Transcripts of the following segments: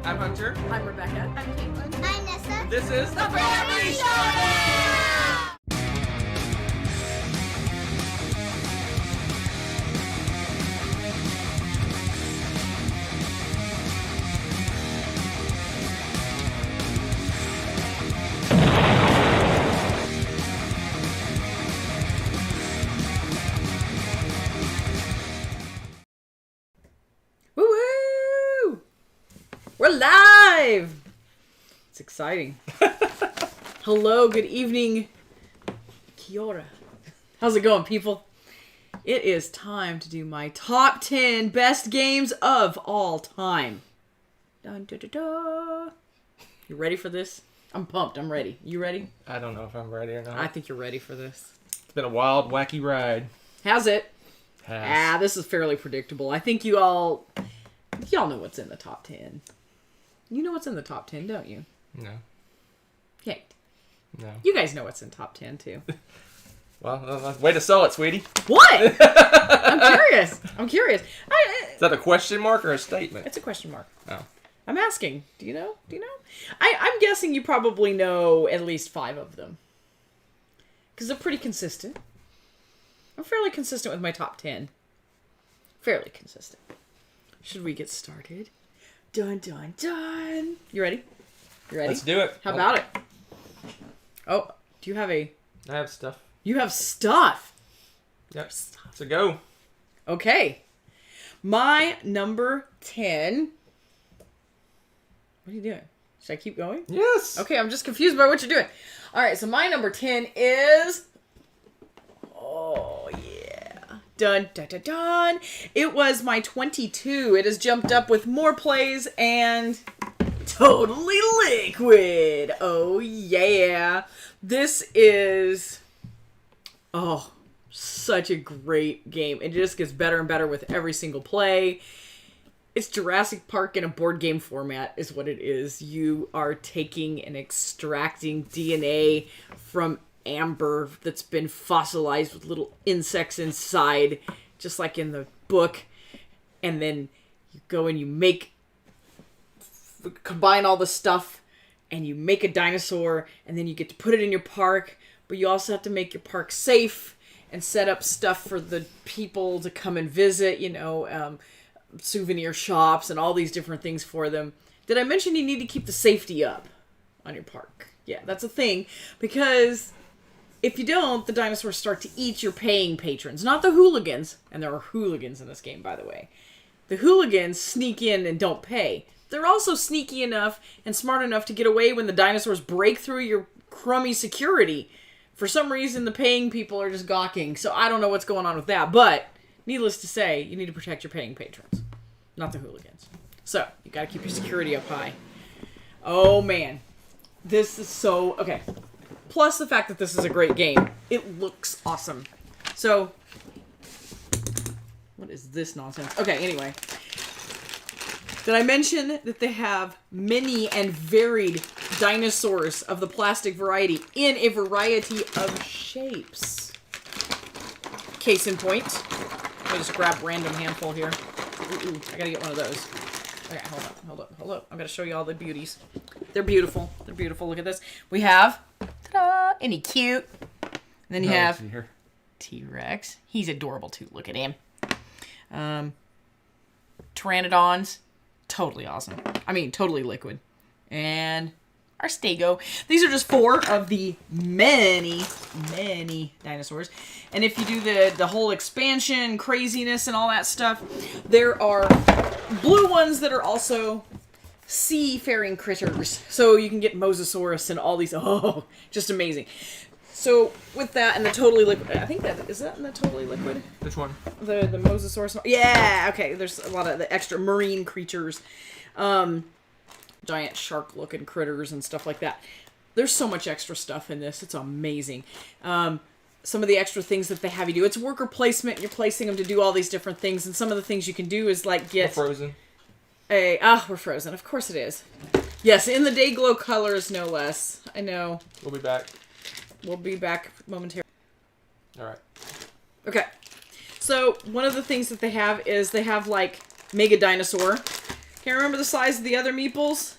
I'm Hunter. I'm Rebecca. I'm Caitlin. I'm Nessa. This is the Family Showdown! Woo-woo! We're live! It's exciting. Hello, good evening. Kia ora. How's it going, people? It is time to do my top 10 best games of all time. Dun, da, da, da. You ready for this? I'm pumped. I'm ready. You ready? I don't know if I'm ready or not. I think you're ready for this. It's been a wild, wacky ride. How's it? This is fairly predictable. I think y'all know what's in the top 10. You know what's in the top 10, don't you? No. Yeah. No. You guys know what's in top 10, too. Well, way to sell it, sweetie. What? I'm curious. Is that a question mark or a statement? It's a question mark. Oh. I'm asking. Do you know? I'm guessing you probably know at least 5 of them. Because they're pretty consistent. I'm fairly consistent with my top 10. Fairly consistent. Should we get started? Dun, dun, dun. You ready? You ready? Let's do it. How about it? Oh, do you have I have stuff. You have stuff. Yep. So go. Okay. My number 10. What are you doing? Should I keep going? Yes. Okay, I'm just confused by what you're doing. All right, so my number 10 is... Oh, yeah. Dun, dun, dun, dun. It was my 22. It has jumped up with more plays and... Totally Liquid. Oh, yeah. This is... Oh, such a great game. It just gets better and better with every single play. It's Jurassic Park in a board game format is what it is. You are taking and extracting DNA from amber that's been fossilized with little insects inside, just like in the book. And then you go and you combine all the stuff and you make a dinosaur, and then you get to put it in your park, but you also have to make your park safe and set up stuff for the people to come and visit, souvenir shops and all these different things for them. Did I mention you need to keep the safety up on your park? Yeah, that's a thing, because if you don't, the dinosaurs start to eat your paying patrons, not the hooligans. And there are hooligans in this game, by the way. The hooligans sneak in and don't pay. They're also sneaky enough and smart enough to get away when the dinosaurs break through your crummy security. For some reason, the paying people are just gawking, so I don't know what's going on with that. But, needless to say, you need to protect your paying patrons, not the hooligans. So, you gotta keep your security up high. Oh, man. This is so... Okay. Plus the fact that this is a great game. It looks awesome. So, what is this nonsense? Okay, anyway. Did I mention that they have many and varied dinosaurs of the plastic variety in a variety of shapes? Case in point. Let me just grab a random handful here. Ooh, I gotta get one of those. Okay, hold up. I'm gonna show you all the beauties. They're beautiful. Look at this. We have, ta-da, isn't he cute? And then you have T-Rex. He's adorable too. Look at him. Pteranodons. Totally awesome. I mean, totally liquid. And our Stego. These are just 4 of the many dinosaurs. And if you do the whole expansion, craziness, and all that stuff, there are blue ones that are also seafaring critters. So you can get Mosasaurus and all these. Oh, just amazing. So with that and the totally liquid, I think is that in the totally liquid? Which one? The Mosasaurus. Yeah. Okay. There's a lot of the extra marine creatures, giant shark-looking critters and stuff like that. There's so much extra stuff in this. It's amazing. Some of the extra things that they have you do. It's worker placement. You're placing them to do all these different things, and some of the things you can do is like get. We're frozen. We're frozen. Of course it is. Yes, in the day glow colors, no less. I know. We'll be back. We'll be back momentarily. All right. Okay. So, one of the things that they have is they have, like, Mega Dinosaur. Can't remember the size of the other meeples?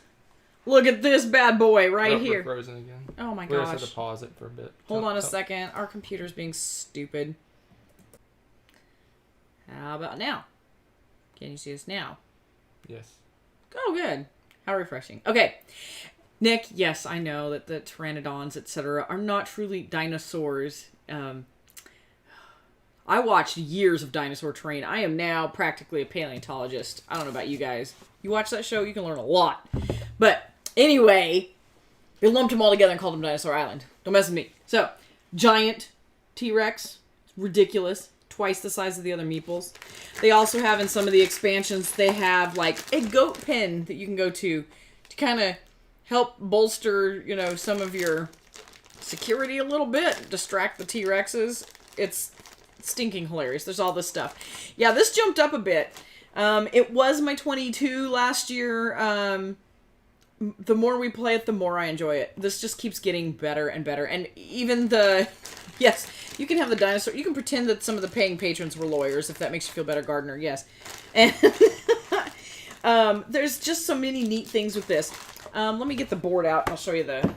Look at this bad boy right We're here. frozen again. Oh my We just gosh. have to pause it for a bit. Hold on a second. Our computer's being stupid. How about now? Can you see us now? Yes. Oh, good. How refreshing. Okay. Nick, yes, I know that the pteranodons, etc., are not truly dinosaurs. I watched years of Dinosaur Train. I am now practically a paleontologist. I don't know about you guys. You watch that show, you can learn a lot. But anyway, they lumped them all together and called them Dinosaur Island. Don't mess with me. So, giant T-Rex. Ridiculous. Twice the size of the other meeples. They also have in some of the expansions, they have like a goat pen that you can go to kind of help bolster, you know, some of your security a little bit. Distract the T-Rexes. It's stinking hilarious. There's all this stuff. Yeah, this jumped up a bit. It was my 22 last year. The more we play it, the more I enjoy it. This just keeps getting better and better. And even yes, you can have the dinosaur. You can pretend that some of the paying patrons were lawyers, if that makes you feel better, Gardner. Yes. And there's just so many neat things with this. Let me get the board out. And I'll show you the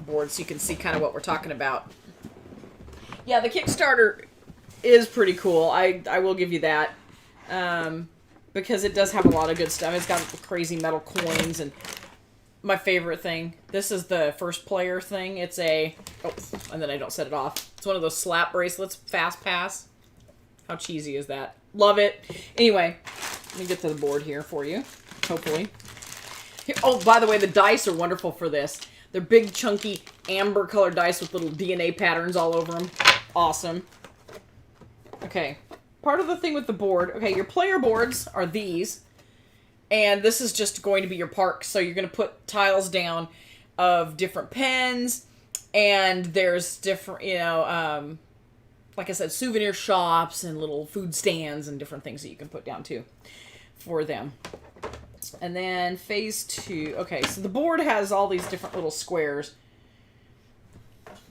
board so you can see kind of what we're talking about. Yeah, the Kickstarter is pretty cool. I will give you that. Because it does have a lot of good stuff. It's got the crazy metal coins and my favorite thing. This is the first player thing. It's a... Oh, and then I don't set it off. It's one of those slap bracelets. Fast pass. How cheesy is that? Love it. Anyway, let me get to the board here for you. Hopefully. Here, oh, by the way, the dice are wonderful for this. They're big, chunky, amber-colored dice with little DNA patterns all over them. Awesome. Okay. Part of the thing with the board... Okay, your player boards are these. And this is just going to be your park. So you're going to put tiles down of different pens. And there's different, you know, like I said, souvenir shops and little food stands and different things that you can put down too for them. And then phase 2. Okay, so the board has all these different little squares.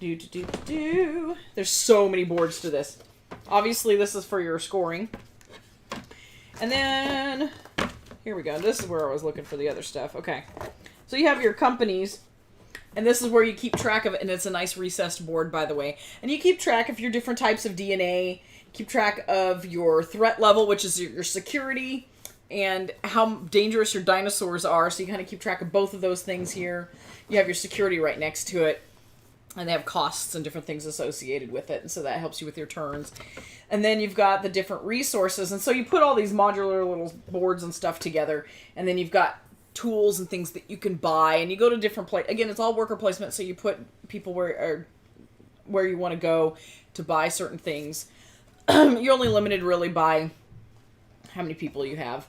There's so many boards to this. Obviously, this is for your scoring. And then... Here we go. This is where I was looking for the other stuff. Okay. So you have your companies, and this is where you keep track of it, and it's a nice recessed board, by the way. And you keep track of your different types of DNA, keep track of your threat level, which is your security, and how dangerous your dinosaurs are, so you kind of keep track of both of those things here. You have your security right next to it, and they have costs and different things associated with it, and so that helps you with your turns. And then you've got the different resources. And so you put all these modular little boards and stuff together. And then you've got tools and things that you can buy. And you go to different places. Again, it's all worker placement. So you put people where you want to go to buy certain things. You're only limited really by how many people you have.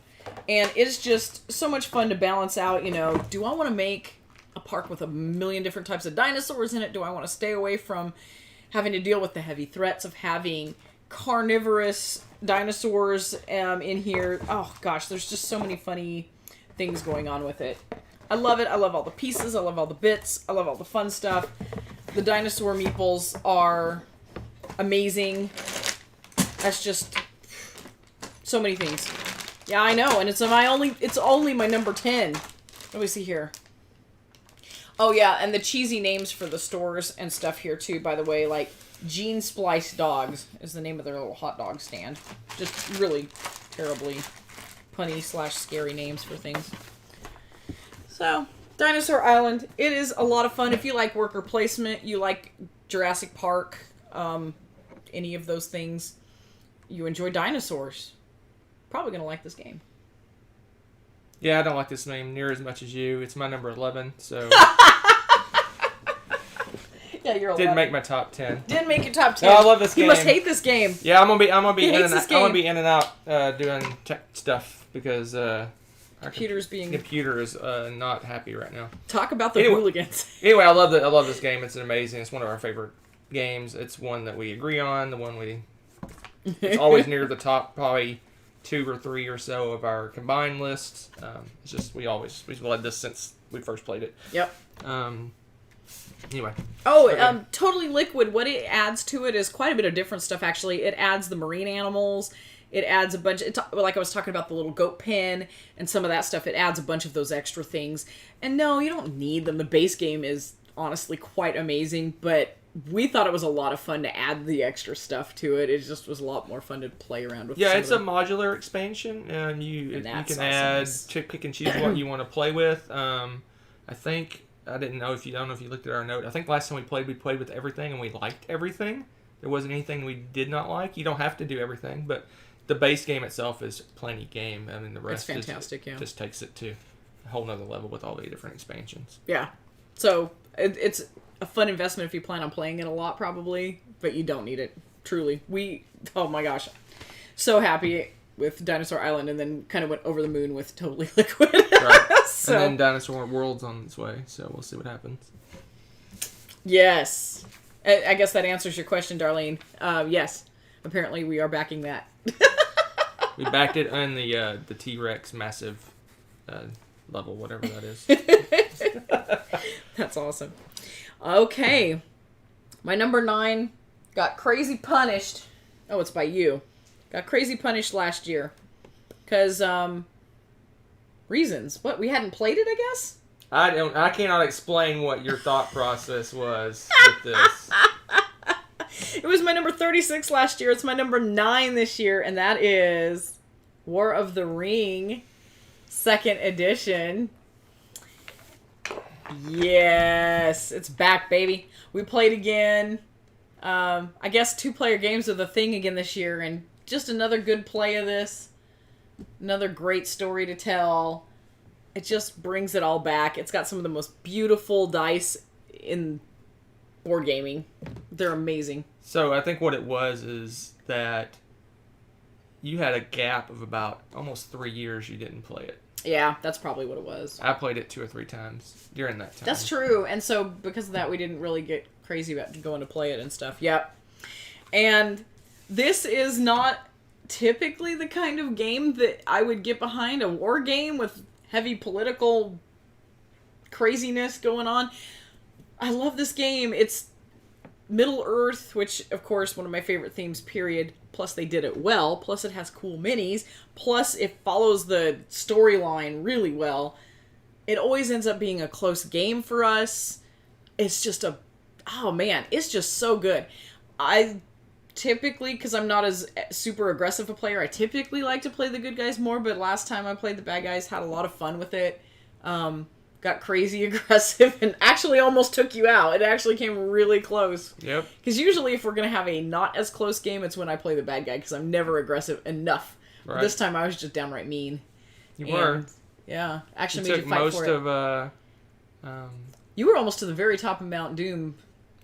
And it's just so much fun to balance out, you know, do I want to make a park with a million different types of dinosaurs in it? Do I want to stay away from having to deal with the heavy threats of having carnivorous dinosaurs in here? Oh gosh, there's just so many funny things going on with it. I love it. I love all the pieces. I love all the bits. I love all the fun stuff. The dinosaur meeples are amazing. That's just so many things. Yeah, I know, and it's only my number 10. What do we see here? Oh yeah, and the cheesy names for the stores and stuff here too, by the way, like Gene Splice Dogs is the name of their little hot dog stand. Just really terribly punny / scary names for things. So, Dinosaur Island, it is a lot of fun. If you like worker placement, you like Jurassic Park, any of those things, you enjoy dinosaurs, probably going to like this game. Yeah, I don't like this name near as much as you. It's my number 11, so... Yeah, you're 11. Didn't make my top 10. Didn't make your top 10. No, I love this game. You must hate this game. Yeah, I'm gonna be in and hates out. I'm gonna be in and out doing tech stuff because our computer is not happy right now. Talk about the hooligans. Anyway, I love this game. It's amazing. It's one of our favorite games. It's one that we agree on. It's always near the top, probably 2 or 3 or so of our combined lists. It's just we've led this since we first played it. Yep. Anyway. Oh, Totally Liquid, what it adds to it is quite a bit of different stuff, actually. It adds the marine animals. it adds a bunch. Like I was talking about the little goat pen and some of that stuff. It adds a bunch of those extra things. And no, you don't need them. The base game is honestly quite amazing, but we thought it was a lot of fun to add the extra stuff to it. It just was a lot more fun to play around with. Yeah, it's a modular expansion, and you can add, pick and choose what you want to play with. I think I don't know if you looked at our note. I think last time we played with everything, and we liked everything. There wasn't anything we did not like. You don't have to do everything, but the base game itself is plenty game. I mean, the rest it's fantastic. just takes it to a whole nother level with all the different expansions. Yeah, so it's a fun investment if you plan on playing it a lot, probably, but you don't need it. Truly, oh my gosh, so happy with Dinosaur Island, and then kind of went over the moon with Totally Liquid. Right. So, and then Dinosaur World's on its way, so we'll see what happens. Yes, I guess that answers your question, Darlene. Yes, apparently we are backing that. We backed it on the T-Rex massive level, whatever that is. That's awesome. Okay, my number 9 got crazy punished. Oh, it's by you. Got crazy punished last year because reasons. What, we hadn't played it, I guess. I cannot explain what your thought process was with this. It was my number 36 last year. It's my number 9 this year, and that is War of the Ring, 2nd edition. Yes, it's back, baby. We played again. I guess 2-player games are the thing again this year, and just another good play of this. Another great story to tell. It just brings it all back. It's got some of the most beautiful dice in board gaming. They're amazing. So I think what it was is that you had a gap of about almost 3 years you didn't play it. Yeah, that's probably what it was. I played it 2 or 3 times during that time. That's true. And so because of that, we didn't really get crazy about going to play it and stuff. Yep. And this is not typically the kind of game that I would get behind. A war game with heavy political craziness going on. I love this game. It's Middle Earth, which, of course, one of my favorite themes, period. Plus, they did it well. Plus, it has cool minis. Plus, it follows the storyline really well. It always ends up being a close game for us. It's just oh man, it's just so good. I typically, because I'm not as super aggressive a player, I typically like to play the good guys more, but last time I played the bad guys, had a lot of fun with it. Got crazy aggressive and actually almost took you out. It actually came really close. Yep. Because usually if we're going to have a not as close game, it's when I play the bad guy because I'm never aggressive enough. Right. This time I was just downright mean. You were. Yeah. Actually you made you fight most for it. of, you were almost to the very top of Mount Doom.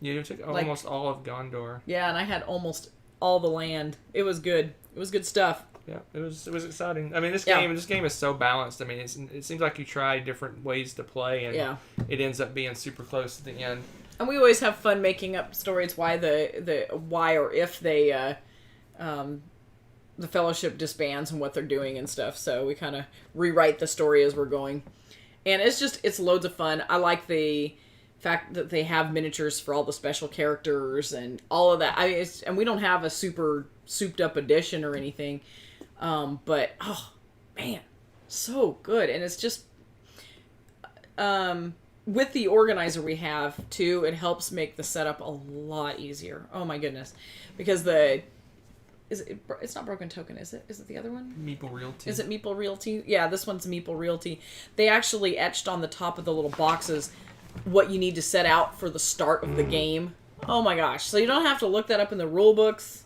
Yeah, you took almost all of Gondor. Yeah, and I had almost all the land. It was good. It was good stuff. Yeah, it was exciting. I mean, this game is so balanced. I mean, it seems like you try different ways to play, and it ends up being super close at the end. And we always have fun making up stories why why or if they the Fellowship disbands and what they're doing and stuff. So we kind of rewrite the story as we're going, and it's loads of fun. I like the fact that they have miniatures for all the special characters and all of that. And we don't have a super souped up edition or anything. But oh man, so good. And it's just with the organizer we have too, it helps make the setup a lot easier. Oh my goodness. Because it's not Broken Token, is it? Is it the other one? Meeple Realty. Is it Meeple Realty? Yeah, this one's Meeple Realty. They actually etched on the top of the little boxes what you need to set out for the start of the game. Oh my gosh. So you don't have to look that up in the rule books.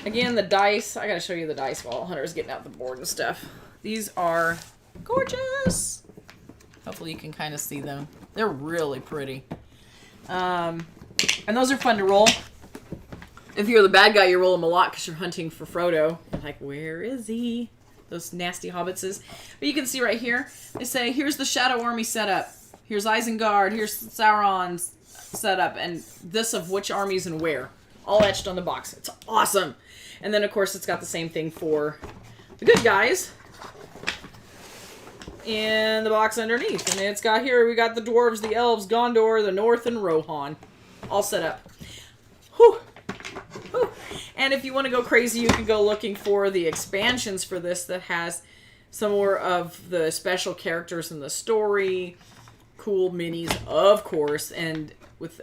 Again, the dice. I gotta show you the dice while Hunter's getting out the board and stuff. These are gorgeous. Hopefully you can kind of see them. They're really pretty. And those are fun to roll. If you're the bad guy, you roll them a lot because you're hunting for Frodo. You're like, where is he? Those nasty hobbitses. But you can see right here, they say, here's the Shadow Army setup. Here's Isengard. Here's Sauron's setup. And this of which armies and where. All etched on the box. It's awesome. And then, of course, it's got the same thing for the good guys in the box underneath. And it's got here, we got the dwarves, the elves, Gondor, the North, and Rohan. All set up. Whew. Whew. And if you want to go crazy, you can go looking for the expansions for this that has some more of the special characters in the story, cool minis, of course, and with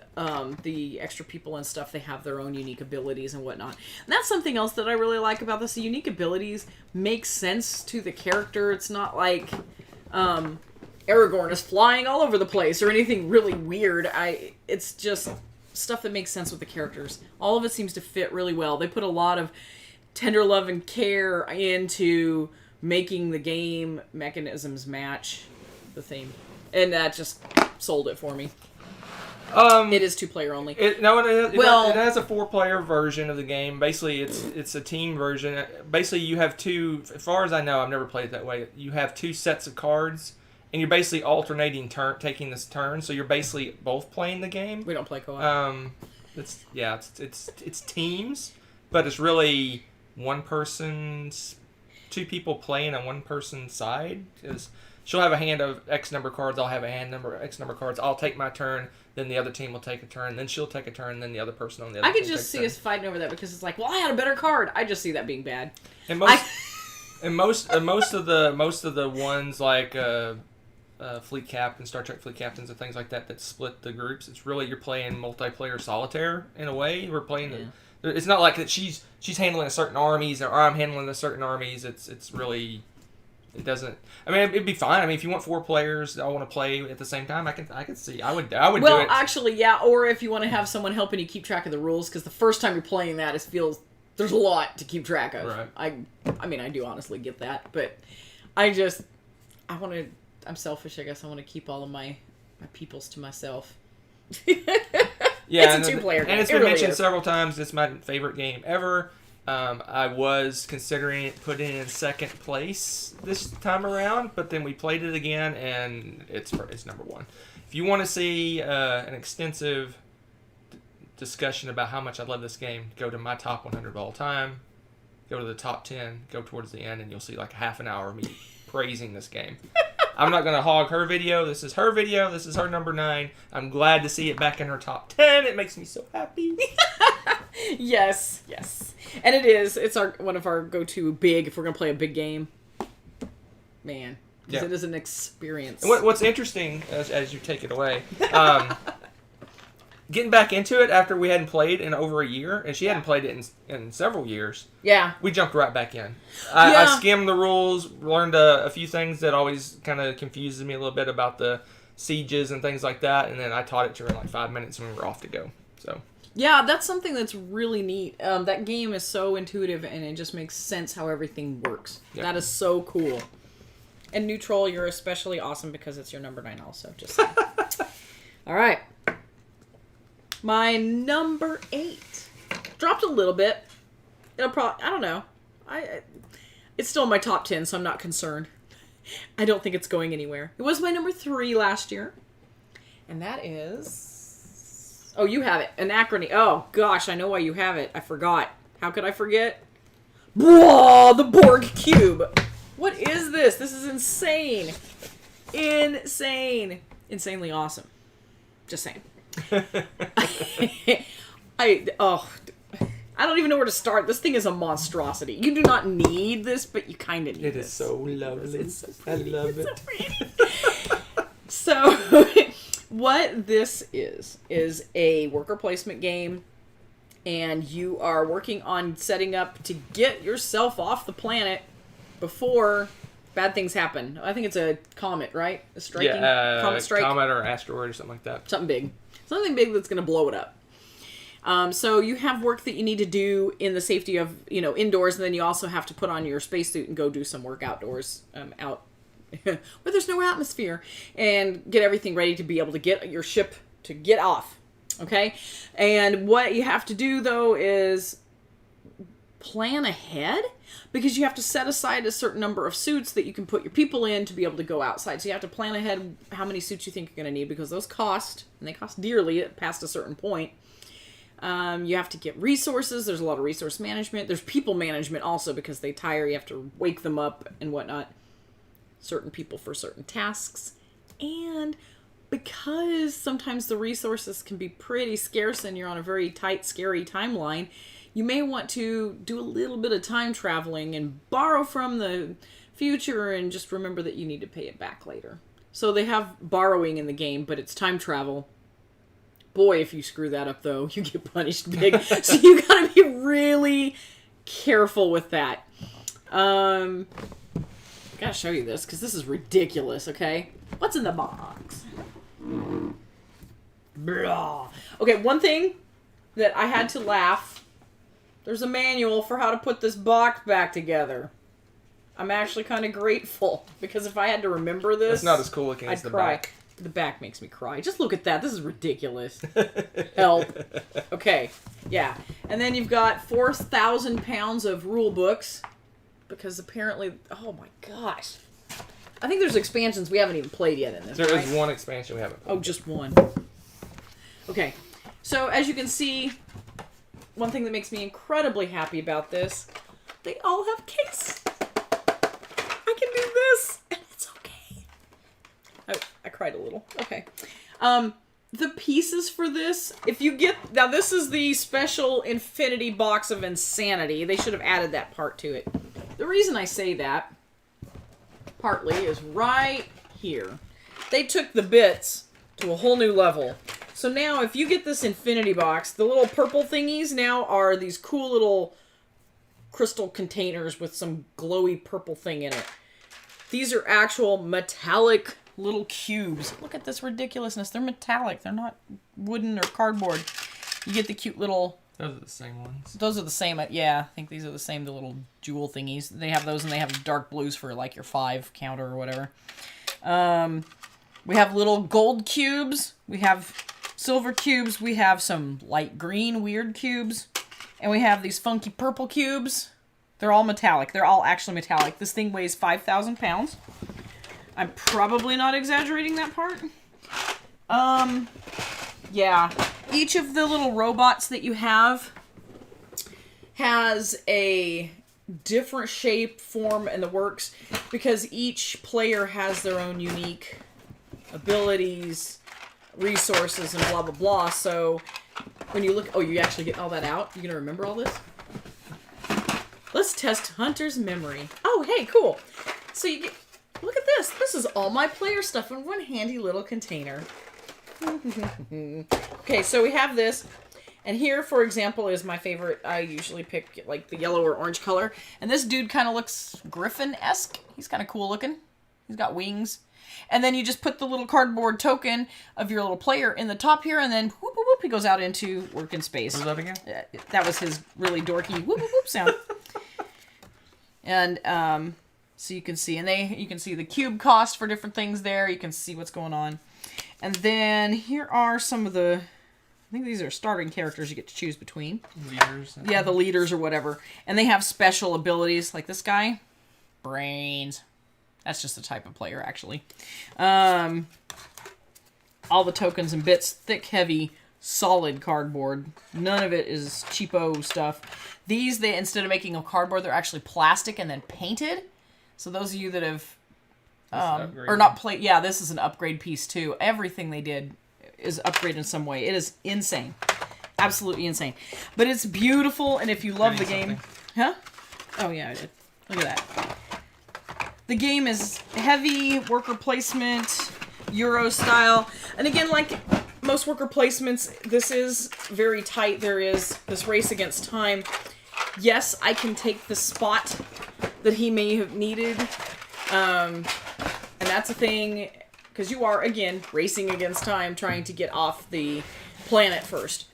the extra people and stuff, they have their own unique abilities and whatnot. And that's something else that I really like about this. The unique abilities make sense to the character. It's not like Aragorn is flying all over the place or anything really weird. It's just stuff that makes sense with the characters. All of it seems to fit really well. They put a lot of tender love and care into making the game mechanisms match the theme. And that just sold it for me. It is 2-player only. It has a 4-player version of the game. Basically, it's a team version. Basically, you have two. As far as I know, I've never played it that way. You have 2 sets of cards, and you're basically alternating taking this turn. So you're basically both playing the game. We don't play co-op. It's teams, but it's really one person's 2 people playing on one person's side. Because she'll have a hand of X number of cards. I'll have a hand number of X number of cards. I'll take my turn. Then the other team will take a turn. Then she'll take a turn. Then the other person on the other team I could just see us fighting over that because it's like, well, I had a better card. I just see that being bad. And most of the ones like Fleet Captains, Star Trek Fleet Captains, and things like that split the groups. It's really you're playing multiplayer solitaire in a way. We're playing. It's not like that she's handling a certain armies or I'm handling a certain armies. It's really. It doesn't. I mean, it'd be fine. I mean, if you want 4 players that all want to play at the same time, I can see. I would do it. Well, actually, yeah. Or if you want to have someone helping you keep track of the rules, because the first time you're playing that, there's a lot to keep track of. Right. I mean, I do honestly get that, but I'm selfish, I guess. I want to keep all of my peoples to myself. Yeah, it's a 2-player game. And it's been mentioned several times. It's my favorite game ever. I was considering putting it in second place this time around, but then we played it again, and it's number 1. If you want to see an extensive discussion about how much I love this game, go to my top 100 of all time, go to the top 10, go towards the end, and you'll see like half an hour of me praising this game. I'm not going to hog her video. This is her video. This is her number 9. I'm glad to see it back in her top 10. It makes me so happy. Yes. And it is. It's one of our go-to big, if we're going to play a big game. Man. Because it is an experience. And what's interesting, as you take it away, getting back into it after we hadn't played in over a year, and she hadn't played it in several years. Yeah. We jumped right back in. I skimmed the rules, learned a few things that always kind of confuses me a little bit about the sieges and things like that, and then I taught it to her in like 5 minutes and we were off to go. So. Yeah, that's something that's really neat. That game is so intuitive, and it just makes sense how everything works. Yep. That is so cool. And Neutral, you're especially awesome because it's your number 9 also. Just all right. My number 8 dropped a little bit. It'll probably, I don't know. It's still in my top 10, so I'm not concerned. I don't think it's going anywhere. It was my number 3 last year. And that is... Oh, you have it. Anachrony. Oh, gosh, I know why you have it. I forgot. How could I forget? Whoa, the Borg Cube. What is this? This is insane. Insane. Insanely awesome. Just saying. I don't even know where to start. This thing is a monstrosity. You do not need this, but you kind of need it. It is so lovely. It's so pretty. I love it. So, what this is a worker placement game, and you are working on setting up to get yourself off the planet before bad things happen. I think it's a comet, right? A striking comet strike. Comet or asteroid or something like that. Something big. Something big that's going to blow it up. So you have work that you need to do in the safety of, indoors, and then you also have to put on your spacesuit and go do some work outdoors, out where there's no atmosphere, and get everything ready to be able to get your ship to get off. Okay? And what you have to do, though, is plan ahead, because you have to set aside a certain number of suits that you can put your people in to be able to go outside. So you have to plan ahead how many suits you think you're going to need, because those cost, and they cost dearly past a certain point. You have to get resources. There's a lot of resource management. There's people management also, because they tire. You have to wake them up and whatnot. Certain people for certain tasks. And because sometimes the resources can be pretty scarce and you're on a very tight, scary timeline, you may want to do a little bit of time traveling and borrow from the future and just remember that you need to pay it back later. So they have borrowing in the game, but it's time travel. Boy, if you screw that up, though, you get punished big. So you gotta be really careful with that. I gotta show you this, because this is ridiculous, okay? What's in the box? Blah. Okay, one thing that I had to laugh. There's a manual for how to put this box back together. I'm actually kind of grateful, because if I had to remember this... It's not as cool looking as the cry. back. The back makes me cry. Just look at that. This is ridiculous. Help. Okay. Yeah. And then you've got 4,000 pounds of rule books. Because apparently... Oh my gosh. I think there's expansions we haven't even played yet in this. There is one expansion we haven't played. Oh, just one. Okay. So, as you can see, one thing that makes me incredibly happy about this, they all have case. I can do this, and it's okay. I cried a little. Okay. The pieces for this, if you get... Now, this is the special Infinity Box of Insanity. They should have added that part to it. The reason I say that, partly, is right here. They took the bits to a whole new level. So now, if you get this Infinity Box, the little purple thingies now are these cool little crystal containers with some glowy purple thing in it. These are actual metallic little cubes. Look at this ridiculousness. They're metallic. They're not wooden or cardboard. You get the cute little... Those are the same ones. Those are the same. Yeah, I think these are the same, the little jewel thingies. They have those, and they have dark blues for, like, your 5 counter or whatever. We have little gold cubes. We have silver cubes. We have some light green weird cubes. And we have these funky purple cubes. They're all metallic. They're all actually metallic. This thing weighs 5,000 pounds. I'm probably not exaggerating that part. Yeah. Each of the little robots that you have has a different shape, form, and the works, because each player has their own unique abilities, resources, and blah, blah, blah. So when you look... Oh, you actually get all that out? You gonna remember all this? Let's test Hunter's memory. Oh, hey, cool. So you get... Look at this. This is all my player stuff in one handy little container. Okay, so we have this. And here, for example, is my favorite. I usually pick, like, the yellow or orange color. And this dude kind of looks Griffin-esque. He's kind of cool looking. He's got wings. And then you just put the little cardboard token of your little player in the top here, and then whoop, whoop, whoop, he goes out into working space. What was that again? That was his really dorky whoop, whoop, whoop sound. And, so you can see, and you can see the cube cost for different things there. You can see what's going on. And then here are some of the, I think these are starting characters you get to choose between. Leaders. Yeah, the leaders or whatever. And they have special abilities, like this guy. Brains. That's just a type of player, actually. All the tokens and bits, thick, heavy, solid cardboard. None of it is cheapo stuff. These, instead of making a cardboard, they're actually plastic and then painted. So those of you that have, or not played, yeah, this is an upgrade piece too. Everything they did is upgraded in some way. It is insane. Absolutely insane. But it's beautiful, and if you love the game... Huh? Oh, yeah, I did. Look at that. The game is heavy, worker placement, Euro style. And again, like most worker placements, this is very tight. There is this race against time. Yes, I can take the spot that he may have needed. And that's a thing, because you are, again, racing against time, trying to get off the planet first.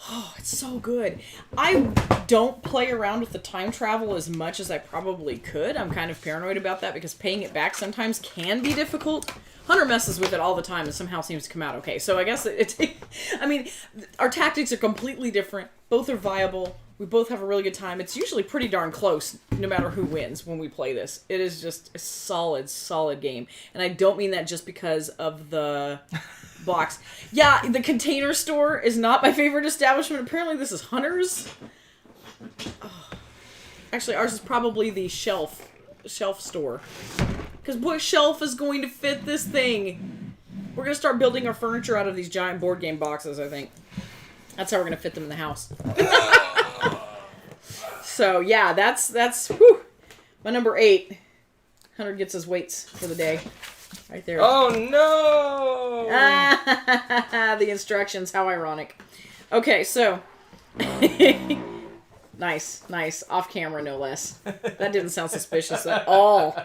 Oh, it's so good. I don't play around with the time travel as much as I probably could. I'm kind of paranoid about that, because paying it back sometimes can be difficult. Hunter messes with it all the time and somehow seems to come out okay. So I guess I mean, our tactics are completely different. Both are viable. We both have a really good time. It's usually pretty darn close, no matter who wins when we play this. It is just a solid, solid game. And I don't mean that just because of the box. Yeah, the Container Store is not my favorite establishment. Apparently this is Hunter's. Oh. Actually, ours is probably the Shelf Store. Because what shelf is going to fit this thing? We're going to start building our furniture out of these giant board game boxes, I think. That's how we're going to fit them in the house. So yeah, that's whew, my number 8. Hunter gets his weights for the day. Right there. Oh no! The instructions, how ironic. Okay, so nice. Off camera, no less. That didn't sound suspicious at all.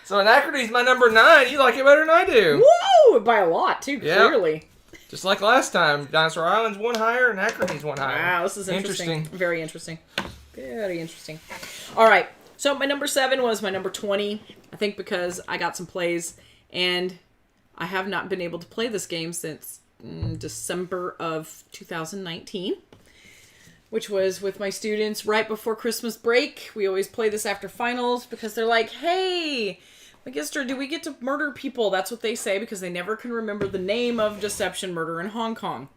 So Anachrony's my number 9. You like it better than I do. Woo! By a lot, too, clearly. Just like last time. Dinosaur Island's one higher, Anachrony's one higher. Wow, this is interesting. Very interesting. Very interesting. All right. So my number 7 was my number 20. I think because I got some plays, and I have not been able to play this game since December of 2019, which was with my students right before Christmas break. We always play this after finals because they're like, hey, Magister, do we get to murder people? That's what they say because they never can remember the name of Deception Murder in Hong Kong.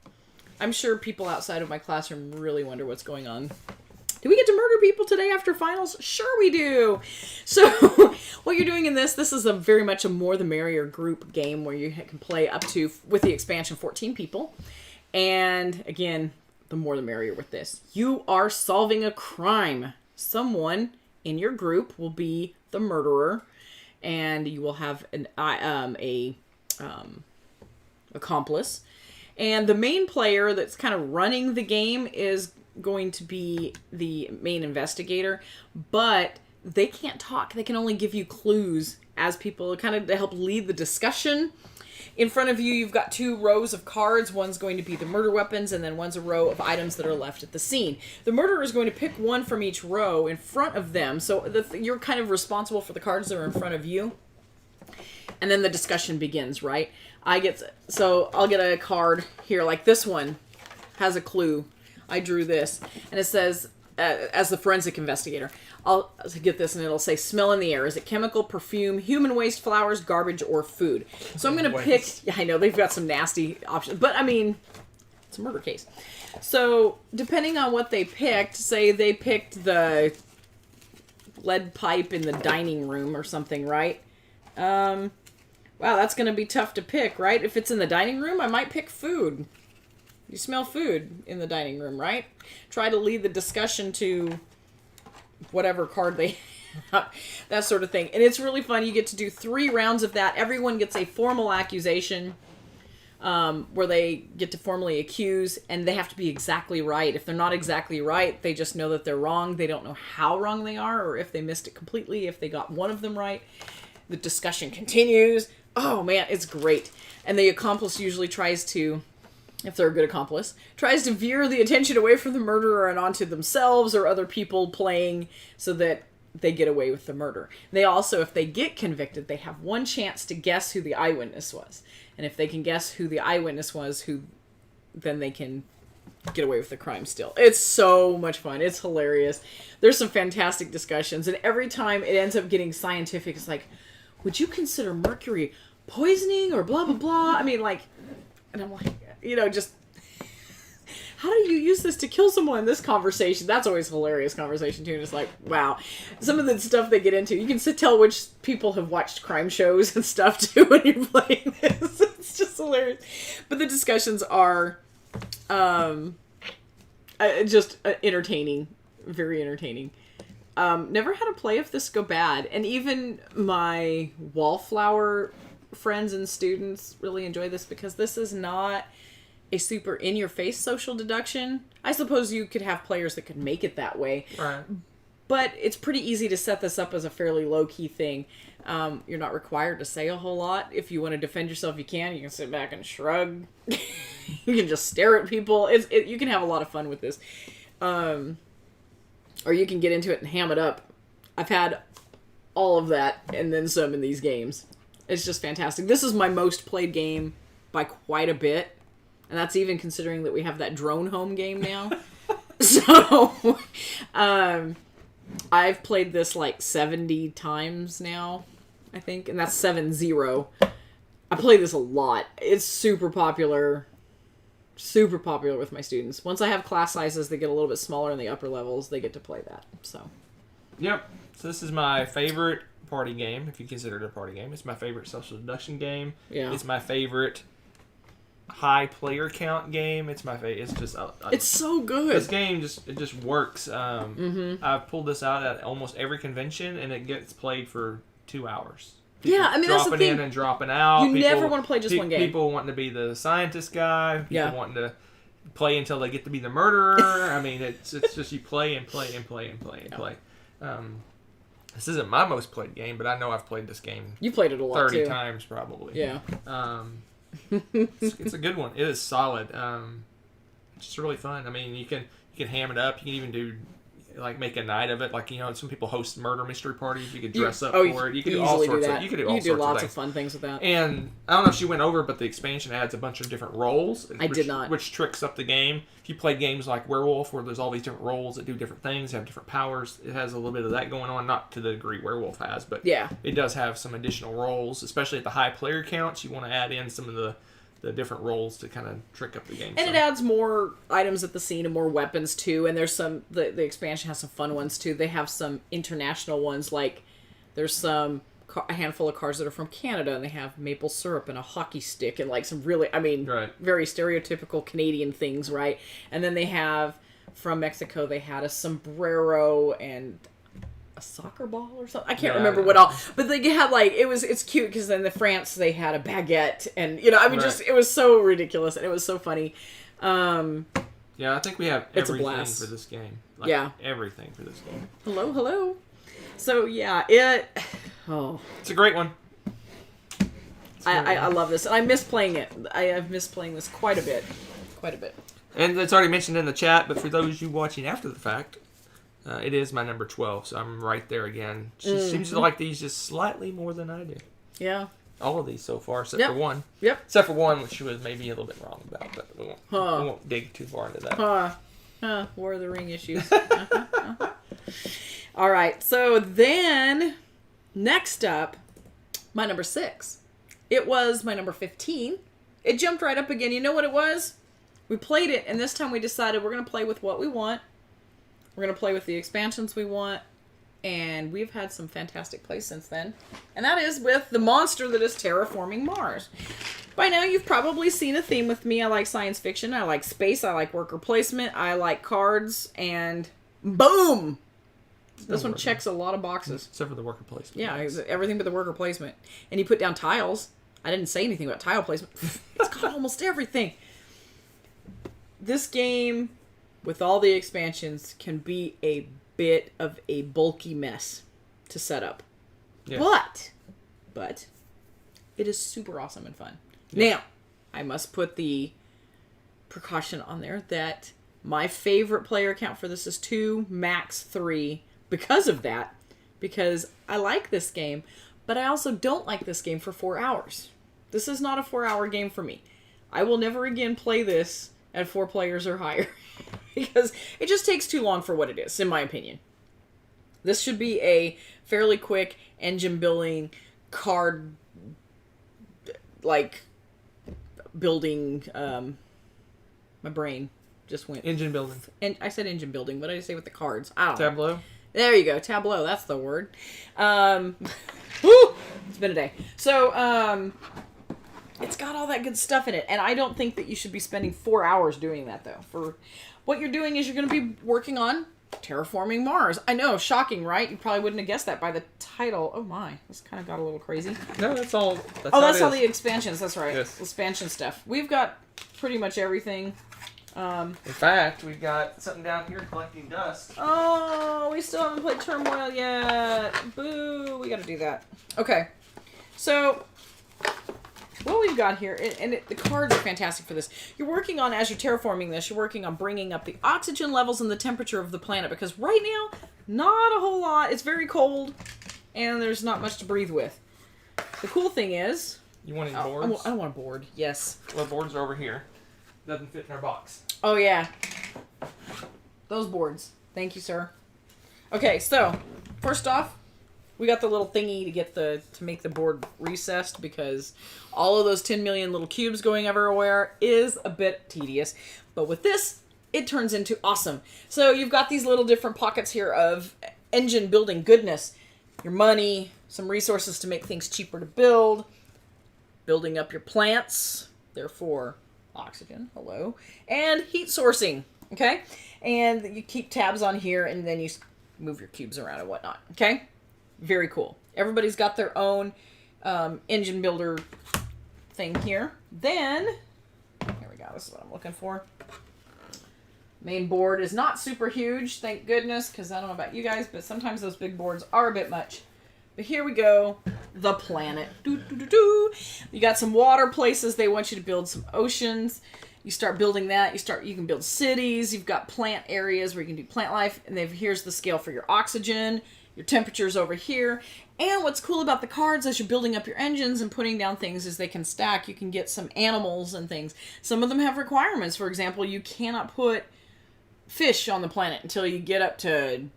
I'm sure people outside of my classroom really wonder what's going on. Do we get to murder people today after finals? Sure we do. So what you're doing in this is a very much a more the merrier group game where you can play up to, with the expansion, 14 people. And again, the more the merrier with this. You are solving a crime. Someone in your group will be the murderer, and you will have an accomplice. And the main player that's kind of running the game is going to be the main investigator, but they can't talk. They can only give you clues as people kind of to help lead the discussion. In front of you, you've got 2 rows of cards. One's going to be the murder weapons, and then one's a row of items that are left at the scene. The murderer is going to pick one from each row in front of them, so you're kind of responsible for the cards that are in front of you. And then the discussion begins, right? I'll get a card here, like this one has a clue. I drew this, and it says, as the forensic investigator, I'll get this, and it'll say, smell in the air. Is it chemical, perfume, human waste, flowers, garbage, or food? So I'm going to pick, I know, they've got some nasty options, but I mean, it's a murder case. So depending on what they picked, say they picked the lead pipe in the dining room or something, right? Wow, that's going to be tough to pick, right? If it's in the dining room, I might pick food. You smell food in the dining room, right? Try to lead the discussion to whatever card they have, that sort of thing. And it's really fun. You get to do 3 rounds of that. Everyone gets a formal accusation where they get to formally accuse, and they have to be exactly right. If they're not exactly right, they just know that they're wrong. They don't know how wrong they are, or if they missed it completely, if they got one of them right. The discussion continues. Oh, man, it's great. And the accomplice usually tries to, if they're a good accomplice, tries to veer the attention away from the murderer and onto themselves or other people playing so that they get away with the murder. They also, if they get convicted, they have one chance to guess who the eyewitness was. And if they can guess who the eyewitness was, then they can get away with the crime still. It's so much fun. It's hilarious. There's some fantastic discussions, and every time it ends up getting scientific. It's like, would you consider mercury poisoning or blah, blah, blah? I mean, like, and I'm like, just, how do you use this to kill someone in this conversation? That's always a hilarious conversation, too. And it's like, wow. Some of the stuff they get into, you can tell which people have watched crime shows and stuff, too, when you're playing this. It's just hilarious. But the discussions are just entertaining. Very entertaining. Never had a play of this go bad. And even my wallflower friends and students really enjoy this because this is not a super in-your-face social deduction. I suppose you could have players that could make it that way. Right. But it's pretty easy to set this up as a fairly low-key thing. You're not required to say a whole lot. If you want to defend yourself, you can. You can sit back and shrug. You can just stare at people. You can have a lot of fun with this. Or you can get into it and ham it up. I've had all of that and then some in these games. It's just fantastic. This is my most played game by quite a bit. And that's even considering that we have that drone home game now. So, I've played this like 70 times now, I think. And that's 7-0. I play this a lot. It's super popular. Super popular with my students. Once I have class sizes that get a little bit smaller in the upper levels, they get to play that. So. Yep. So this is my favorite party game, if you consider it a party game. It's my favorite social deduction game. Yeah. It's my favorite high player count game, it's my favorite. It's just it's so good. This game just works. I've pulled this out at almost every convention, and it gets played for 2 hours. People I mean, that's the thing. Dropping in and dropping out. You never want to play just one game. People wanting to be the scientist guy. People wanting to play until they get to be the murderer. I mean, it's just you play and play and play and play and play. This isn't my most played game, but I know I've played this game. You played it a lot 30 too. times probably. Yeah. It's a good one. It is solid. It's just really fun. I mean, you can ham it up. You can even do make a night of it. Like, some people host murder mystery parties. You could dress up for it. You could do all sorts of. You could do all sorts of lots things. of fun things with that. And I don't know if she went over, but the expansion adds a bunch of different roles. I did not. Which tricks up the game. If you play games like Werewolf, where there's all these different roles that do different things, have different powers, it has a little bit of that going on. Not to the degree Werewolf has, but it does have some additional roles, especially at the high player counts. You want to add in some of the different roles to kind of trick up the game. And it adds more items at the scene and more weapons too. And there's some, the expansion has some fun ones too. They have some international ones, like there's a handful of cards that are from Canada, and they have maple syrup and a hockey stick and some really, very stereotypical Canadian things, right? And then they have, from Mexico, they had a sombrero and a soccer ball or something. I can't remember what all, but they had it's cute because then the France they had a baguette, and just it was so ridiculous and it was so funny. I think we have everything for this game. Everything for this game. Hello. So it's a great one. I love this, and I miss playing it. I have missed playing this quite a bit. And it's already mentioned in the chat, but for those of you watching after the fact, it is my number 12, so I'm right there again. She seems to like these just slightly more than I do. Yeah. All of these so far, except for one. Yep. Except for one, which she was maybe a little bit wrong about, but we won't dig too far into that. War of the Ring issues. All right, so then, next up, my number 6. It was my number 15. It jumped right up again. You know what it was? We played it, and this time we decided we're going to play with what we want. We're going to play with the expansions we want, and we've had some fantastic plays since then. And that is with the monster that is Terraforming Mars. By now, you've probably seen a theme with me. I like science fiction, I like space, I like worker placement, I like cards, and boom! This one checks a lot of boxes. Except for the worker placement. Yeah, everything but the worker placement. And you put down tiles. I didn't say anything about tile placement. It's got almost everything. This game, with all the expansions, can be a bit of a bulky mess to set up. Yeah. But it is super awesome and fun. Yeah. Now, I must put the precaution on there that my favorite player count for this is 2, max 3, because of that. Because I like this game, but I also don't like this game for 4 hours. This is not a 4-hour game for me. I will never again play this at 4 players or higher. Because it just takes too long for what it is, in my opinion. This should be a fairly quick engine building card, building, my brain just went. Engine building. And I said engine building. What did I say with the cards? I don't know. Tableau. There you go. Tableau. That's the word. Woo! It's been a day. So, it's got all that good stuff in it. And I don't think that you should be spending 4 hours doing that, though. For what you're doing is you're going to be working on Terraforming Mars. I know, shocking, right? You probably wouldn't have guessed that by the title. Oh my, this kind of got a little crazy. No, that's all. That's all the expansions. That's right. Yes. Expansion stuff. We've got pretty much everything. In fact, we've got something down here collecting dust. Oh, we still haven't played Turmoil yet. Boo, we got to do that. Okay, so what we've got here, the cards are fantastic for this. You're working on, as you're terraforming this, you're working on bringing up the oxygen levels and the temperature of the planet, because right now, not a whole lot. It's very cold, and there's not much to breathe with. The cool thing is... You want any boards? I want a board, yes. Well, boards are over here. Doesn't fit in our box. Oh, yeah. Those boards. Thank you, sir. Okay, so, first off, we got the little thingy to make the board recessed, because all of those 10 million little cubes going everywhere is a bit tedious. But with this, it turns into awesome. So you've got these little different pockets here of engine building goodness. Your money, some resources to make things cheaper to build, building up your plants, therefore oxygen, hello, and heat sourcing, okay? And you keep tabs on here, and then you move your cubes around and whatnot, okay? Very cool. Everybody's got their own engine builder thing here. Then, here we go, this is what I'm looking for. Main board is not super huge, thank goodness, because I don't know about you guys, but sometimes those big boards are a bit much. But here we go, the planet. You got some water places. They want you to build some oceans. You start building that. You can build cities. You've got plant areas where you can do plant life. And then here's the scale for your oxygen. Your temperature's over here. And what's cool about the cards as you're building up your engines and putting down things is they can stack. You can get some animals and things. Some of them have requirements. For example, you cannot put fish on the planet until you get up to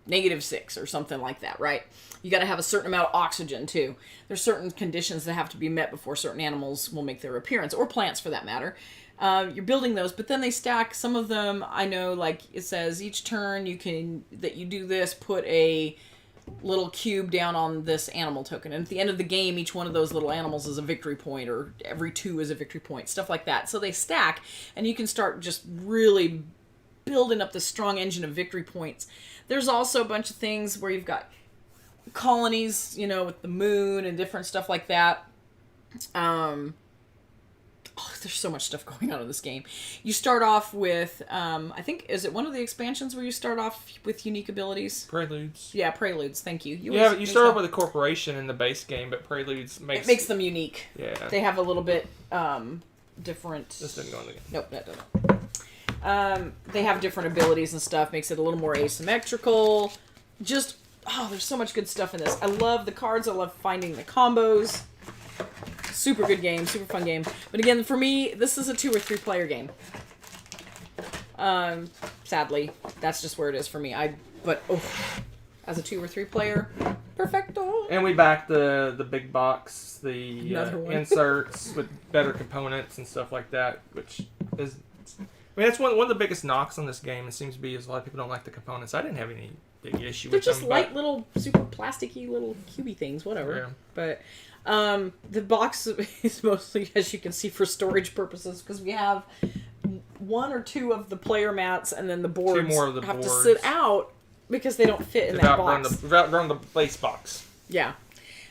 -6 or something like that, right? You got to have a certain amount of oxygen too. There's certain conditions that have to be met before certain animals will make their appearance, or plants for that matter. You're building those, but then they stack. Some of them, I know, like it says, each turn you do this, put a little cube down on this animal token. And at the end of the game, each one of those little animals is a victory point, or every 2 is a victory point, stuff like that. So they stack, and you can start just really building up the strong engine of victory points. There's also a bunch of things where you've got colonies, with the moon and different stuff like that. There's so much stuff going on in this game. You start off with, I think, is it one of the expansions where you start off with unique abilities? Preludes. Yeah, Preludes. Thank you. You start off with a corporation in the base game, but Preludes makes them unique. Yeah. They have a little bit different. This didn't go in the game. Nope, that doesn't. They have different abilities and stuff. Makes it a little more asymmetrical. Just, there's so much good stuff in this. I love the cards. I love finding the combos. Super good game. Super fun game. But again, for me, this is a 2 or 3 player game. Sadly, that's just where it is for me. As a 2 or 3 player, perfecto. And we back the big box, the inserts with better components and stuff like that, which is... that's one of the biggest knocks on this game. It seems to be is a lot of people don't like the components. I didn't have any big issue with them. They're just light little, super plasticky little cubey things, whatever. Yeah. But the box is mostly, as you can see, for storage purposes, because we have 1 or 2 of the player mats, and then the boards 2 more of the have boards. to sit out because they don't fit in that box. Without growing the base box. Yeah.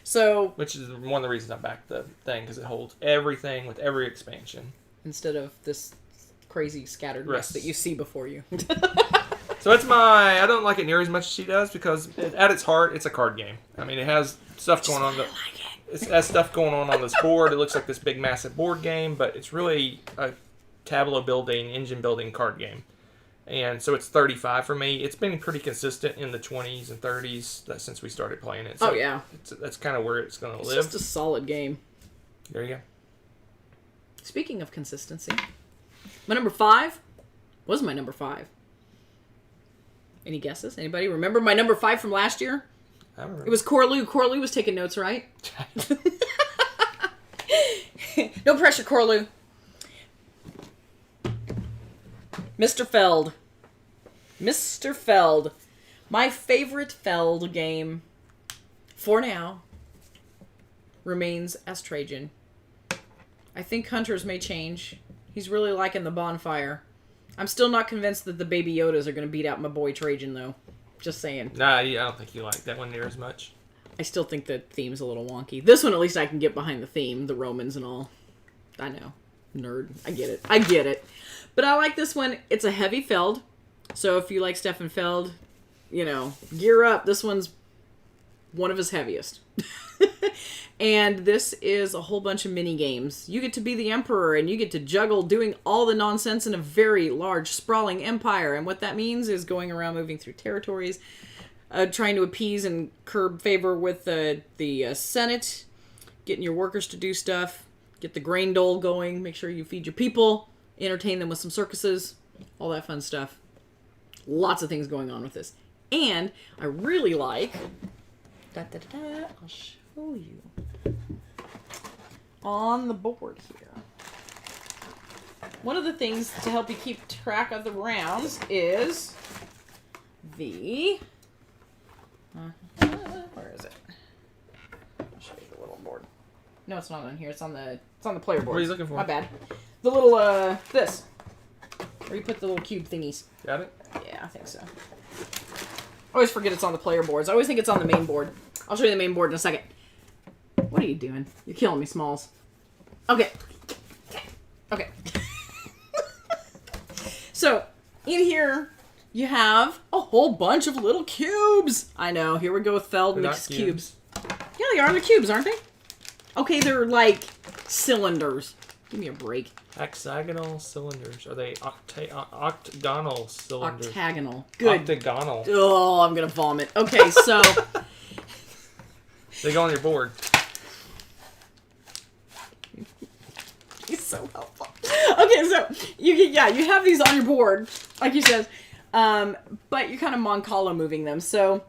So, which is one of the reasons I backed the thing, because it holds everything with every expansion. Instead of this crazy scattered mess that you see before you. So it's I don't like it near as much as she does, because at its heart, it's a card game. I mean, it has stuff going on. It has stuff going on this board. It looks like this big, massive board game, but it's really a tableau building, engine building card game. And so it's 35 for me. It's been pretty consistent in the 20s and 30s since we started playing it. So yeah. That's kind of where it's going to live. It's just a solid game. There you go. Speaking of consistency, my number 5 was my number 5. Any guesses? Anybody remember my number 5 from last year? I don't remember. It was Corlu. Corlu was taking notes, right? No pressure, Corlu. Mr. Feld. Mr. Feld. My favorite Feld game, for now, remains as Trajan. I think Hunters may change. He's really liking the bonfire. I'm still not convinced that the Baby Yodas are going to beat out my boy Trajan, though. Just saying. Nah, I don't think you like that one near as much. I still think the theme's a little wonky. This one, at least I can get behind the theme, the Romans and all. I know. Nerd. I get it. But I like this one. It's a heavy Feld. So if you like Stefan Feld, gear up. This one's one of his heaviest. And this is a whole bunch of mini games. You get to be the emperor, and you get to juggle doing all the nonsense in a very large, sprawling empire. And what that means is going around moving through territories, trying to appease and curb favor with the Senate, getting your workers to do stuff, get the grain dole going, make sure you feed your people, entertain them with some circuses, all that fun stuff. Lots of things going on with this. And I really like... I'll show you. On the board here. One of the things to help you keep track of the rounds is the... where is it? I'll show you the little board. No, it's not on here. It's on the player board. What are you looking for? My bad. The little this. Where you put the little cube thingies. Got it? Yeah, I think so. I always forget it's on the player boards. I always think it's on the main board. I'll show you the main board in a second. What are you doing? You're killing me, Smalls. Okay. Okay. So, in here, you have a whole bunch of little cubes. I know. Here we go with Feld mixed cubes. Yeah, they are. They're cubes, aren't they? Okay, they're like cylinders. Give me a break. Hexagonal cylinders. Are they octagonal cylinders? Octagonal. Good. Octagonal. Oh, I'm going to vomit. Okay, so... They go on your board. It's so helpful. Okay, so you have these on your board, like you said, but you're kind of Moncala moving them. So,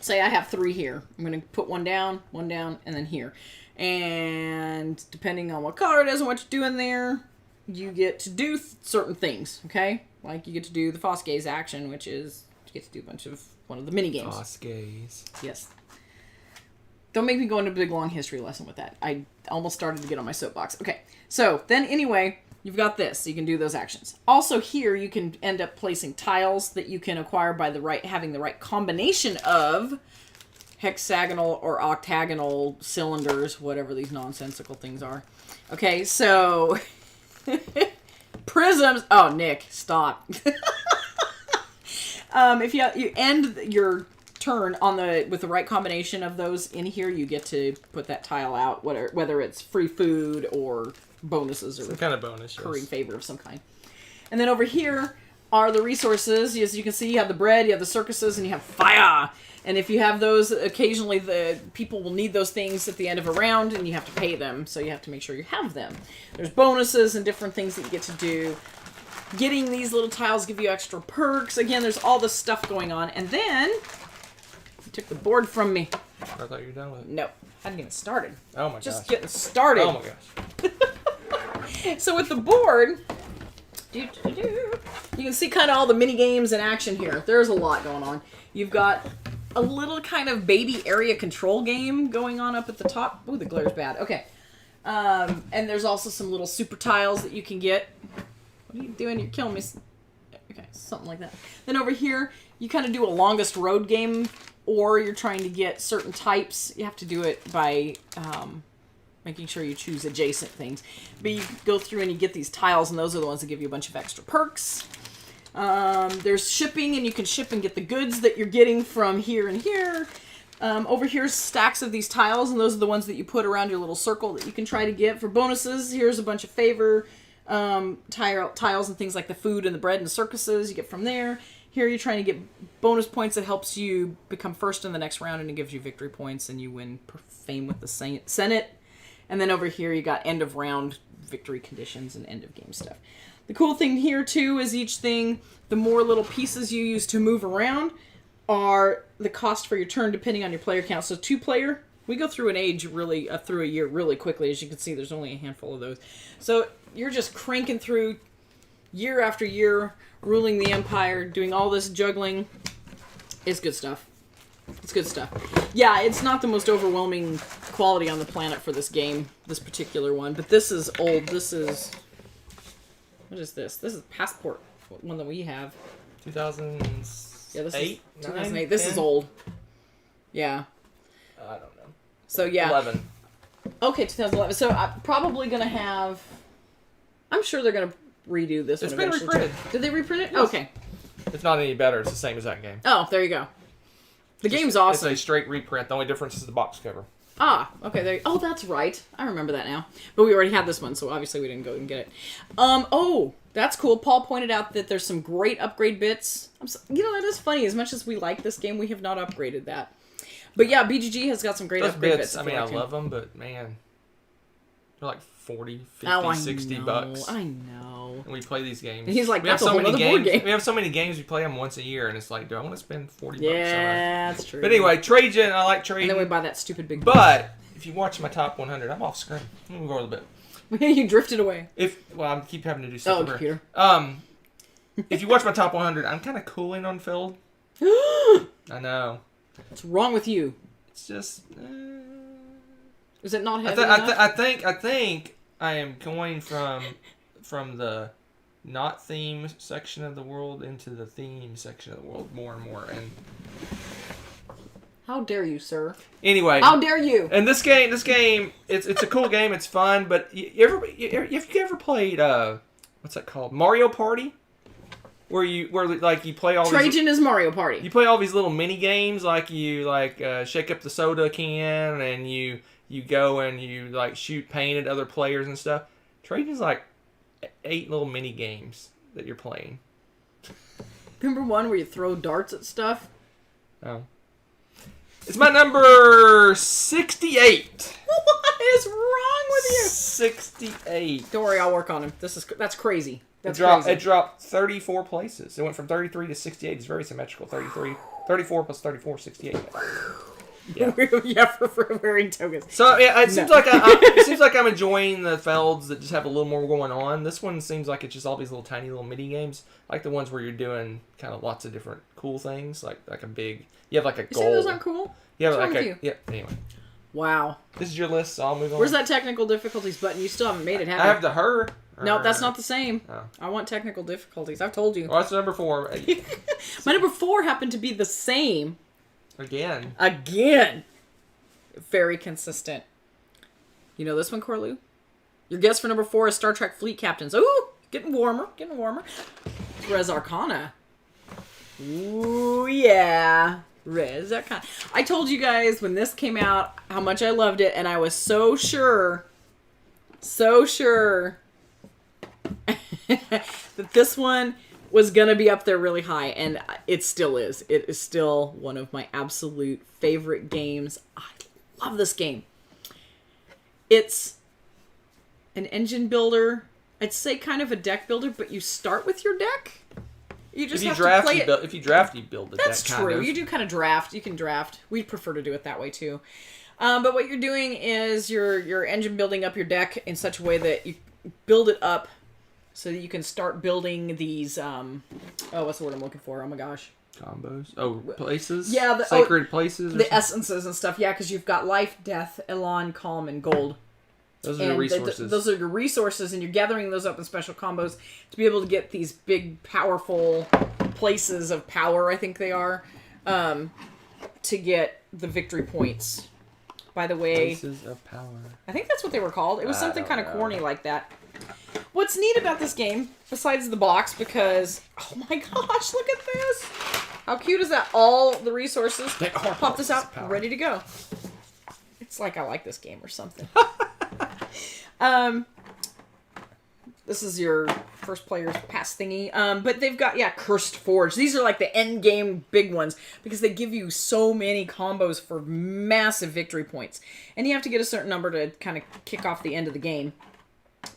say I have 3 here. I'm going to put one down, and then here. And depending on what color it is and what you're doing there, you get to do certain things, okay? Like you get to do the Fosgaze action, which is you get to do one of the mini games. Fosgaze. Yes. Don't make me go into a big long history lesson with that. I almost started to get on my soapbox. Okay, so then anyway, you've got this. So you can do those actions. Also here, you can end up placing tiles that you can acquire by having the right combination of hexagonal or octagonal cylinders, whatever these nonsensical things are. Okay, so prisms. Oh, Nick, stop. If you end your turn with the right combination of those in here, you get to put that tile out, whether it's free food or bonuses or some kind of bonus, currying favor of some kind. And then over here are the resources. As you can see, you have the bread, you have the circuses, and you have fire. And if you have those, occasionally the people will need those things at the end of a round, and you have to pay them, so you have to make sure you have them. There's bonuses and different things that you get to do. Getting these little tiles give you extra perks. Again, there's all this stuff going on. And then... took the board from me. I thought you were done with it. No. Hadn't even started. Oh my gosh. Just getting started. Oh my gosh. So with the board, you can see kind of all the mini games in action here. There's a lot going on. You've got a little kind of baby area control game going on up at the top. Ooh, the glare's bad. Okay. And there's also some little super tiles that you can get. What are you doing? You're killing me. Okay, something like that. Then over here, you kind of do a longest road game, or you're trying to get certain types. You have to do it by making sure you choose adjacent things. But you go through and you get these tiles, and those are the ones that give you a bunch of extra perks. There's shipping, and you can ship and get the goods that you're getting from here and here. Over here's stacks of these tiles, and those are the ones that you put around your little circle that you can try to get for bonuses. Here's a bunch of favor tiles and things like the food and the bread and the circuses you get from there. Here you're trying to get bonus points that helps you become first in the next round, and it gives you victory points, and you win fame with the Senate. And then over here you got end of round victory conditions and end of game stuff. The cool thing here too is each thing, the more little pieces you use to move around are the cost for your turn depending on your player count. So 2-player, we go through through a year really quickly. As you can see, there's only a handful of those. So you're just cranking through year after year, ruling the empire, doing all this juggling. It's good stuff. It's good stuff. Yeah, it's not the most overwhelming quality on the planet for this game, this particular one, but this is old. This is... what is this? This is Passport, one that we have. 2008? Yeah, this is 2008. This is old. Yeah. I don't know. So, yeah. 11. Okay, 2011. So, I'm probably going to have... I'm sure they're going to redo this one. It's been reprinted. Did they reprint it? Yes. Okay. It's not any better. It's the same as that game. Oh, there you go. The game's awesome. It's a straight reprint. The only difference is the box cover. Ah, okay. Oh, that's right. I remember that now. But we already had this one, so obviously we didn't go and get it. Oh, that's cool. Paul pointed out that there's some great upgrade bits. That is funny. As much as we like this game, we have not upgraded that. But yeah, BGG has got some great upgrade bits. I mean, I love them, but man, they're like 40, 50, 60 bucks. I know. And we play these games. And he's like, we have that's so a whole many board games. game. We have so many games. We play them once a year, and it's like, do I want to spend 40 bucks on Yeah, that's true. But anyway, Trajan, I like Trajan. And then we buy that stupid big. But if you watch my top 100, I'm off screen. Let me move over a little bit. You drifted away. I keep having to do stuff. Oh, computer. If you watch my top 100, I'm kind of cooling on Feld. I know. What's wrong with you? It's just, Is it not heavy enough? I think I am going from the not theme section of the world into the theme section of the world more and more. And how dare you, sir? Anyway, how dare you? And this game, it's a cool game. It's fun. But you ever played what's that called? Mario Party, where you play all Trajan is Mario Party. You play all these little mini games, like you shake up the soda can, and you go and you shoot paint at other players and stuff. Trajan's 8 little mini games that you're playing. Remember one where you throw darts at stuff? Oh. It's my number 68. What is wrong with you? 68. Don't worry, I'll work on him. That's crazy. That's crazy. It dropped 34 places. It went from 33 to 68. It's very symmetrical. 34 plus 34, 68. Yeah, yeah, for wearing tokens. So yeah, it seems like I'm enjoying the Felds that just have a little more going on. This one seems like it's just all these little tiny little mini games, like the ones where you're doing kind of lots of different cool things, like a big. You have a goal. You say those aren't cool? Yeah, what's wrong with you? Yeah. Anyway. Wow. This is your list, so I'll move on. Where's that technical difficulties button? You still haven't made it, have you? I have the her. No, that's not the same. Oh. I want technical difficulties. I've told you. Well, that's number 4. My number 4 happened to be the same. Again. Very consistent. You know this one, Corlu? Your guess for number 4 is Star Trek Fleet Captains. Ooh, getting warmer. Res Arcana. Ooh, yeah. Res Arcana. I told you guys when this came out how much I loved it, and I was so sure that this one was going to be up there really high, and it still is. It is still one of my absolute favorite games. I love this game. It's an engine builder. I'd say kind of a deck builder, but you start with your deck. You just have to play it. If you draft, you build the deck. That's true. You do kind of draft. You can draft. We prefer to do it that way too. But what you're doing is you're engine building up your deck in such a way that you build it up so that you can start building these, what's the word I'm looking for? Oh my gosh. Combos. Oh, places? Yeah. Sacred places? The essences and stuff. Yeah, because you've got life, death, elan, calm, and gold. Those are your resources. Those are your resources, and you're gathering those up in special combos to be able to get these big, powerful places of power, I think they are, to get the victory points. By the way... Places of power. I think that's what they were called. It was something kind of corny like that. What's neat about this game, besides the box, because... Oh my gosh, look at this! How cute is that? All the resources. Pop this out, ready to go. It's like I like this game or something. This is your first player's pass thingy. But they've got, Cursed Forge. These are like the end game big ones because they give you so many combos for massive victory points. And you have to get a certain number to kind of kick off the end of the game.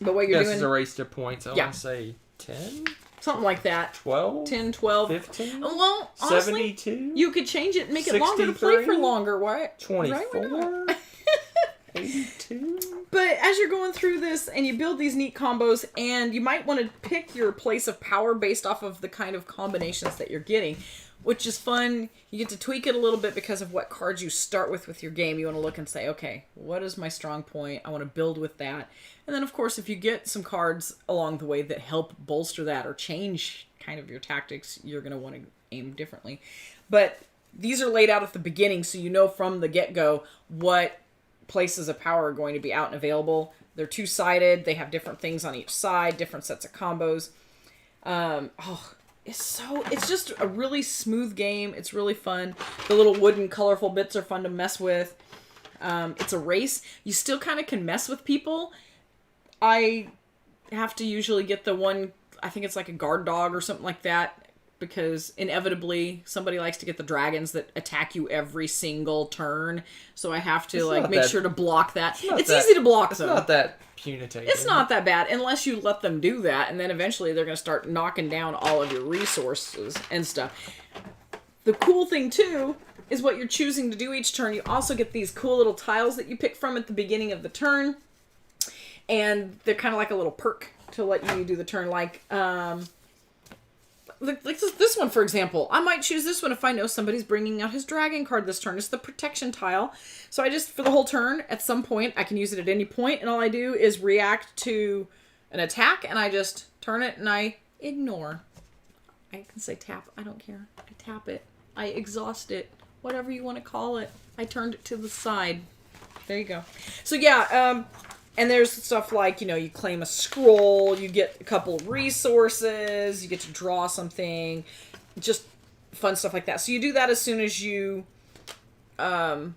But what you're doing... This is a race to points. I want to say 10? Something like that. 12? 10, 12. 15? Well, honestly, 72? you could change it and make it longer to play for longer. Why? 24? 82? But as you're going through this and you build these neat combos, and you might want to pick your place of power based off of the kind of combinations that you're getting, which is fun. You get to tweak it a little bit because of what cards you start with your game. You want to look and say, okay, what is my strong point? I want to build with that. And then, of course, if you get some cards along the way that help bolster that or change kind of your tactics, you're going to want to aim differently. But these are laid out at the beginning, so you know from the get-go what places of power are going to be out and available. They're two-sided. They have different things on each side, different sets of combos. It's just a really smooth game. It's really fun. The little wooden colorful bits are fun to mess with. It's a race. You still kind of can mess with people. I have to usually get the one, I think it's like a guard dog or something like that, because inevitably somebody likes to get the dragons that attack you every single turn. So I have to make sure to block that. It's easy to block them. It's not that punitive. It's not that bad unless you let them do that, and then eventually they're going to start knocking down all of your resources and stuff. The cool thing too is what you're choosing to do each turn. You also get these cool little tiles that you pick from at the beginning of the turn, and they're kind of like a little perk to let you do the turn. Like like this one, for example. I might choose this one if I know somebody's bringing out his dragon card this turn. It's the protection tile. So I just, for the whole turn, at some point, I can use it at any point, and all I do is react to an attack, and I just turn it, and I ignore. I can say tap. I don't care. I tap it. I exhaust it. Whatever you want to call it. I turned it to the side. There you go. So yeah, and there's stuff like, you claim a scroll, you get a couple of resources, you get to draw something, just fun stuff like that. So you do that as soon as you do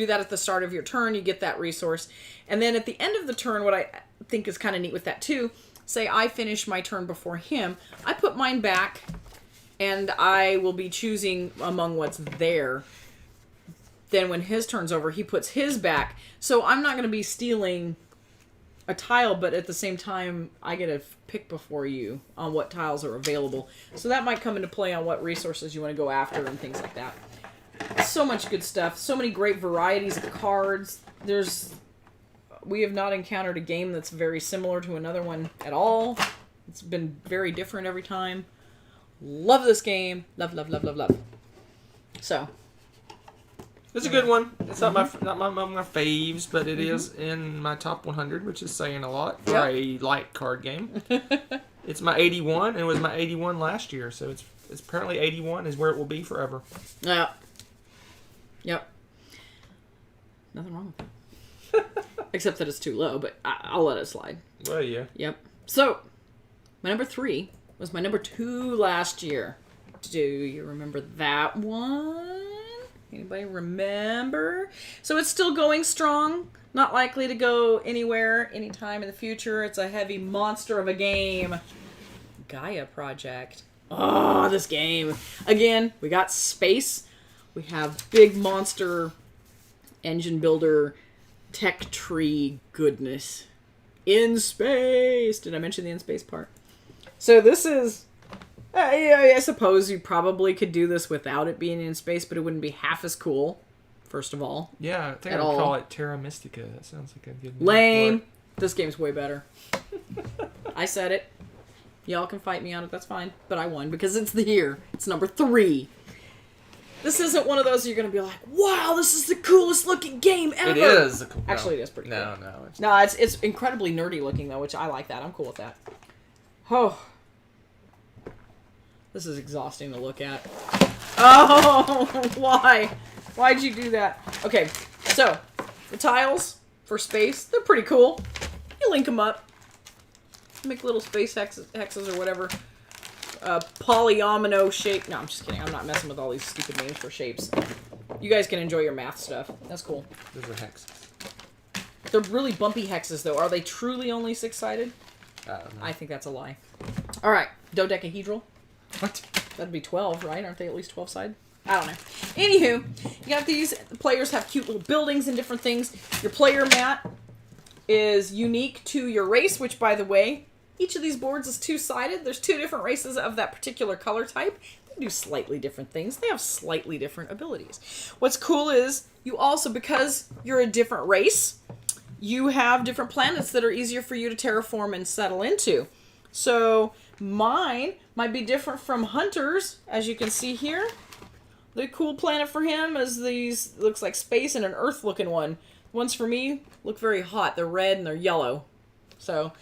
that at the start of your turn, you get that resource. And then at the end of the turn, what I think is kind of neat with that too, say I finish my turn before him, I put mine back, and I will be choosing among what's there. Then when his turn's over, he puts his back. So I'm not going to be stealing a tile, but at the same time, I get to pick before you on what tiles are available. So that might come into play on what resources you want to go after and things like that. So much good stuff. So many great varieties of cards. We have not encountered a game that's very similar to another one at all. It's been very different every time. Love this game. Love, love, love, love, love. So... It's a good one. It's not my faves, but it is in my top 100, which is saying a lot for a light card game. It's my 81, and it was my 81 last year, so it's apparently 81 is where it will be forever. Yeah. Yep. Nothing wrong with it. Except that it's too low, but I'll let it slide. Well, yeah. Yep. So, my number 3 was my number 2 last year. Do you remember that one? Anybody remember? So it's still going strong. Not likely to go anywhere anytime in the future. It's a heavy monster of a game. Gaia Project. Oh, this game. Again, we got space. We have big monster engine builder tech tree goodness. In space. Did I mention the in space part? So this is... I suppose you probably could do this without it being in space, but it wouldn't be half as cool, first of all. Yeah, I think I would call it Terra Mystica. That sounds like a good name. Lame. This game's way better. I said it. Y'all can fight me on it, that's fine. But I won because it's the year. It's number 3. This isn't one of those you're going to be like, wow, this is the coolest looking game ever. It is. Actually, it is pretty cool. No. It's incredibly nerdy looking, though, which I like that. I'm cool with that. Oh. This is exhausting to look at. Oh, why? Why'd you do that? Okay, so the tiles for space, they're pretty cool. You link them up. Make little space hexes or whatever. Polyomino shape. No, I'm just kidding. I'm not messing with all these stupid names for shapes. You guys can enjoy your math stuff. That's cool. Those are hexes. They're really bumpy hexes, though. Are they truly only 6-sided? I don't know. I think that's a lie. All right, dodecahedral. What? That'd be 12, right? Aren't they at least 12 side? I don't know. Anywho, you got these. The players have cute little buildings and different things. Your player mat is unique to your race, which, by the way, each of these boards is 2-sided. There's 2 different races of that particular color type. They do slightly different things. They have slightly different abilities. What's cool is you also, because you're a different race, you have different planets that are easier for you to terraform and settle into. So mine might be different from Hunter's, as you can see here. The cool planet for him is these, looks like space and an Earth looking one. Ones for me look very hot. They're red and they're yellow. So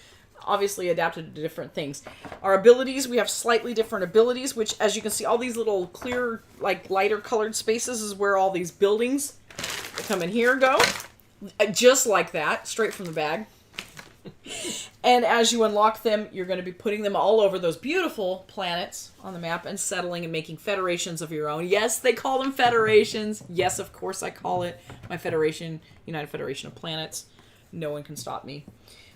obviously adapted to different things. Our abilities, we have slightly different abilities, which as you can see, all these little clear, like lighter colored spaces is where all these buildings that come in here go. Just like that, straight from the bag. And as you unlock them, you're going to be putting them all over those beautiful planets on the map and settling and making federations of your own. Yes, they call them federations. Yes, of course I call it my federation, United Federation of Planets. No one can stop me.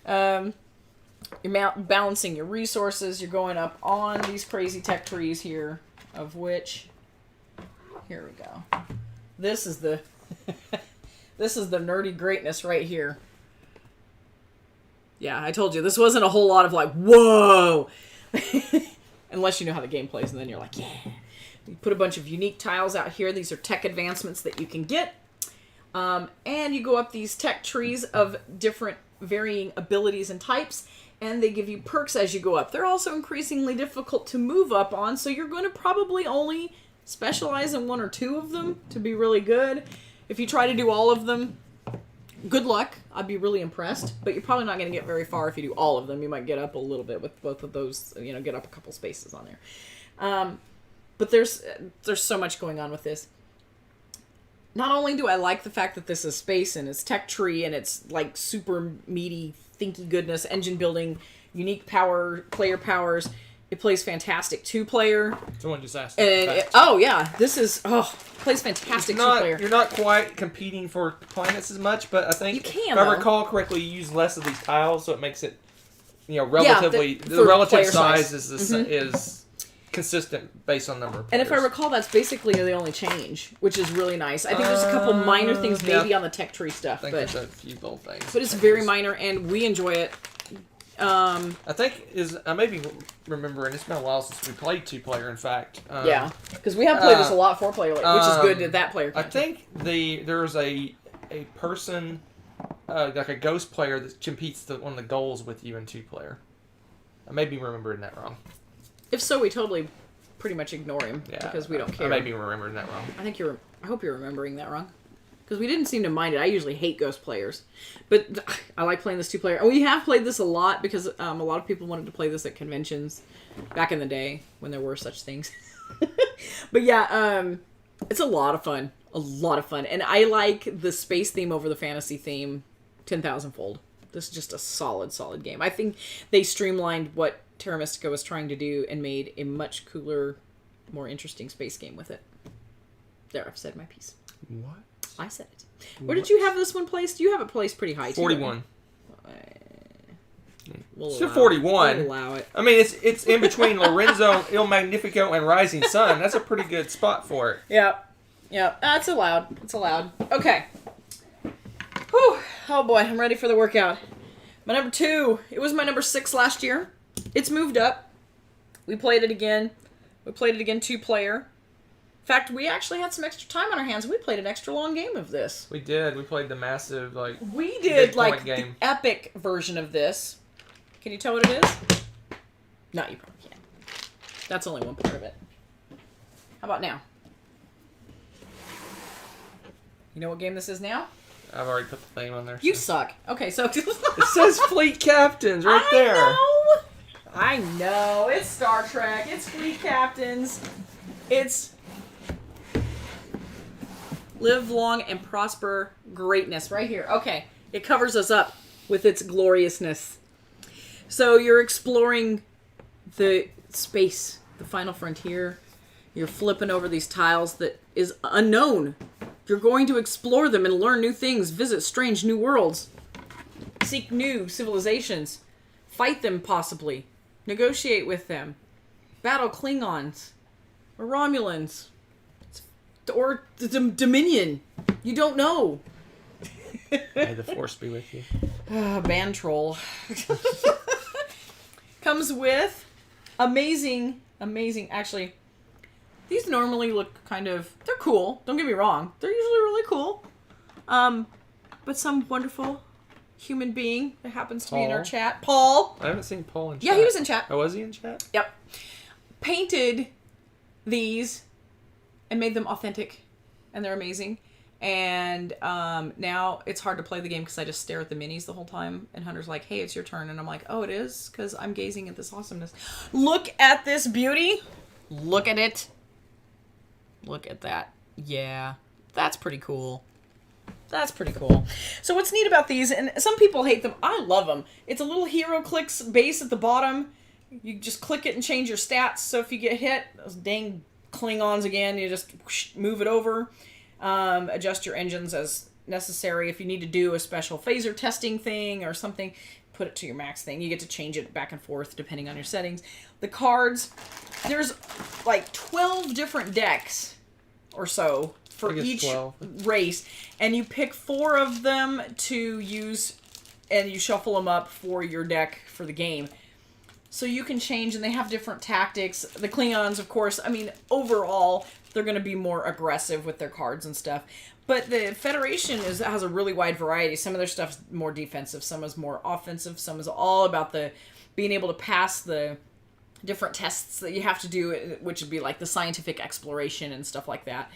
You're balancing your resources. You're going up on these crazy tech trees here, of which... Here we go. This is the... This is the nerdy greatness right here. Yeah, I told you, this wasn't a whole lot of like, whoa! Unless you know how the game plays, and then you're like, yeah. You put a bunch of unique tiles out here. These are tech advancements that you can get. And you go up these tech trees of different varying abilities and types. and they give you perks as you go up. They're also increasingly difficult to move up on, so you're going to probably only specialize in 1 or 2 of them to be really good. If you try to do all of them, good luck. I'd be really impressed, but you're probably not going to get very far if you do all of them. You might get up a little bit with both of those, get up a couple spaces on there. But there's so much going on with this. Not only do I like the fact that this is space and it's tech tree and it's like super meaty, thinky goodness, engine building, unique player powers. It plays fantastic 2-player. Someone just asked. Plays fantastic 2-player. You're not quite competing for planets as much, but I think you can, if I recall correctly, you use less of these tiles, so it makes it, relatively the the relative size. is consistent based on number of players. And if I recall, that's basically the only change, which is really nice. I think there's a couple minor things maybe on the tech tree stuff, I think there's a few little things. But it's very minor, and we enjoy it. I think I may be remembering, it's been a while since we played 2-player, in fact. Because we have played this a lot 4-player, which is good at that player count. I think there's a person, like a ghost player that competes one of the goals with you in 2-player. I may be remembering that wrong. If so, we totally pretty much ignore him because we don't care. I may be remembering that wrong. I hope you're remembering that wrong. Because we didn't seem to mind it. I usually hate ghost players. But I like playing this 2-player. We have played this a lot because a lot of people wanted to play this at conventions back in the day when there were such things. But it's a lot of fun. A lot of fun. And I like the space theme over the fantasy theme 10,000-fold. This is just a solid, solid game. I think they streamlined what Terra Mystica was trying to do and made a much cooler, more interesting space game with it. There, I've said my piece. What? I said it. Where did you have this one placed? You have it placed pretty high, too. 41. We'll it's 41. We'll allow it. I mean, it's in between Lorenzo, Il Magnifico, and Rising Sun. That's a pretty good spot for it. Yep. It's allowed. It's allowed. Okay. Whew. Oh, boy. I'm ready for the workout. My number 2. It was my number 6 last year. It's moved up. We played it again. 2-player. In fact, we actually had some extra time on our hands. We played an extra long game of this. We did. We played the massive, We did, game. The epic version of this. Can you tell what it is? No, you probably can't. That's only one part of it. How about now? You know what game this is now? I've already put the name on there. You suck. Okay, so... It says Fleet Captains right there. I know. It's Star Trek. It's Fleet Captains. It's... Live long and prosper greatness right here. Okay, it covers us up with its gloriousness. So you're exploring the space, the final frontier. You're flipping over these tiles that is unknown. You're going to explore them and learn new things, visit strange new worlds, seek new civilizations, fight them possibly, negotiate with them, battle Klingons or Romulans. Or the Dominion. You don't know. May the Force be with you. Band troll. Comes with amazing. Actually, these normally look they're cool. Don't get me wrong. They're usually really cool. But some wonderful human being that happens to be in our chat. Paul. I haven't seen Paul in chat. Yeah, he was in chat. Oh, was he in chat? Yep. Painted these and made them authentic, and they're amazing. And now it's hard to play the game because I just stare at the minis the whole time. And Hunter's like, "Hey, it's your turn," and I'm like, "Oh, it is," because I'm gazing at this awesomeness. Look at this beauty. Look at it. Look at that. Yeah, that's pretty cool. That's pretty cool. So what's neat about these, and some people hate them, I love them. It's a little hero clicks base at the bottom. You just click it and change your stats. So if you get hit, those dang Klingons again, you just move it over. Adjust your engines as necessary. If you need to do a special phaser testing thing or something, put it to your max thing. You get to change it back and forth depending on your settings. The cards, there's like 12 different decks or so for each race, and you pick 4 of them to use, and you shuffle them up for your deck for the game. So you can change, and they have different tactics. The Klingons, of course, I mean, overall, they're going to be more aggressive with their cards and stuff. But the Federation has a really wide variety. Some of their stuff's more defensive, some is more offensive, some is all about the being able to pass the different tests that you have to do, which would be like the scientific exploration and stuff like that.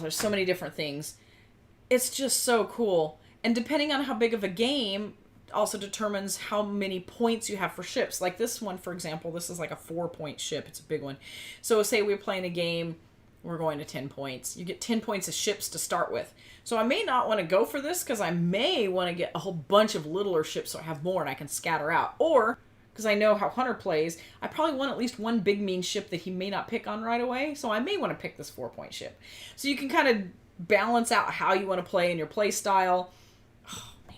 There's so many different things. It's just so cool. And depending on how big of a game also determines how many points you have for ships. Like this one, for example, this is like a 4-point ship. It's a big one. So say we're playing a game, we're going to 10 points. You get 10 points of ships to start with. So I may not want to go for this because I may want to get a whole bunch of littler ships so I have more and I can scatter out. Or, because I know how Hunter plays, I probably want at least one big mean ship that he may not pick on right away. So I may want to pick this 4-point ship. So you can kind of balance out how you want to play in your play style. Oh, man.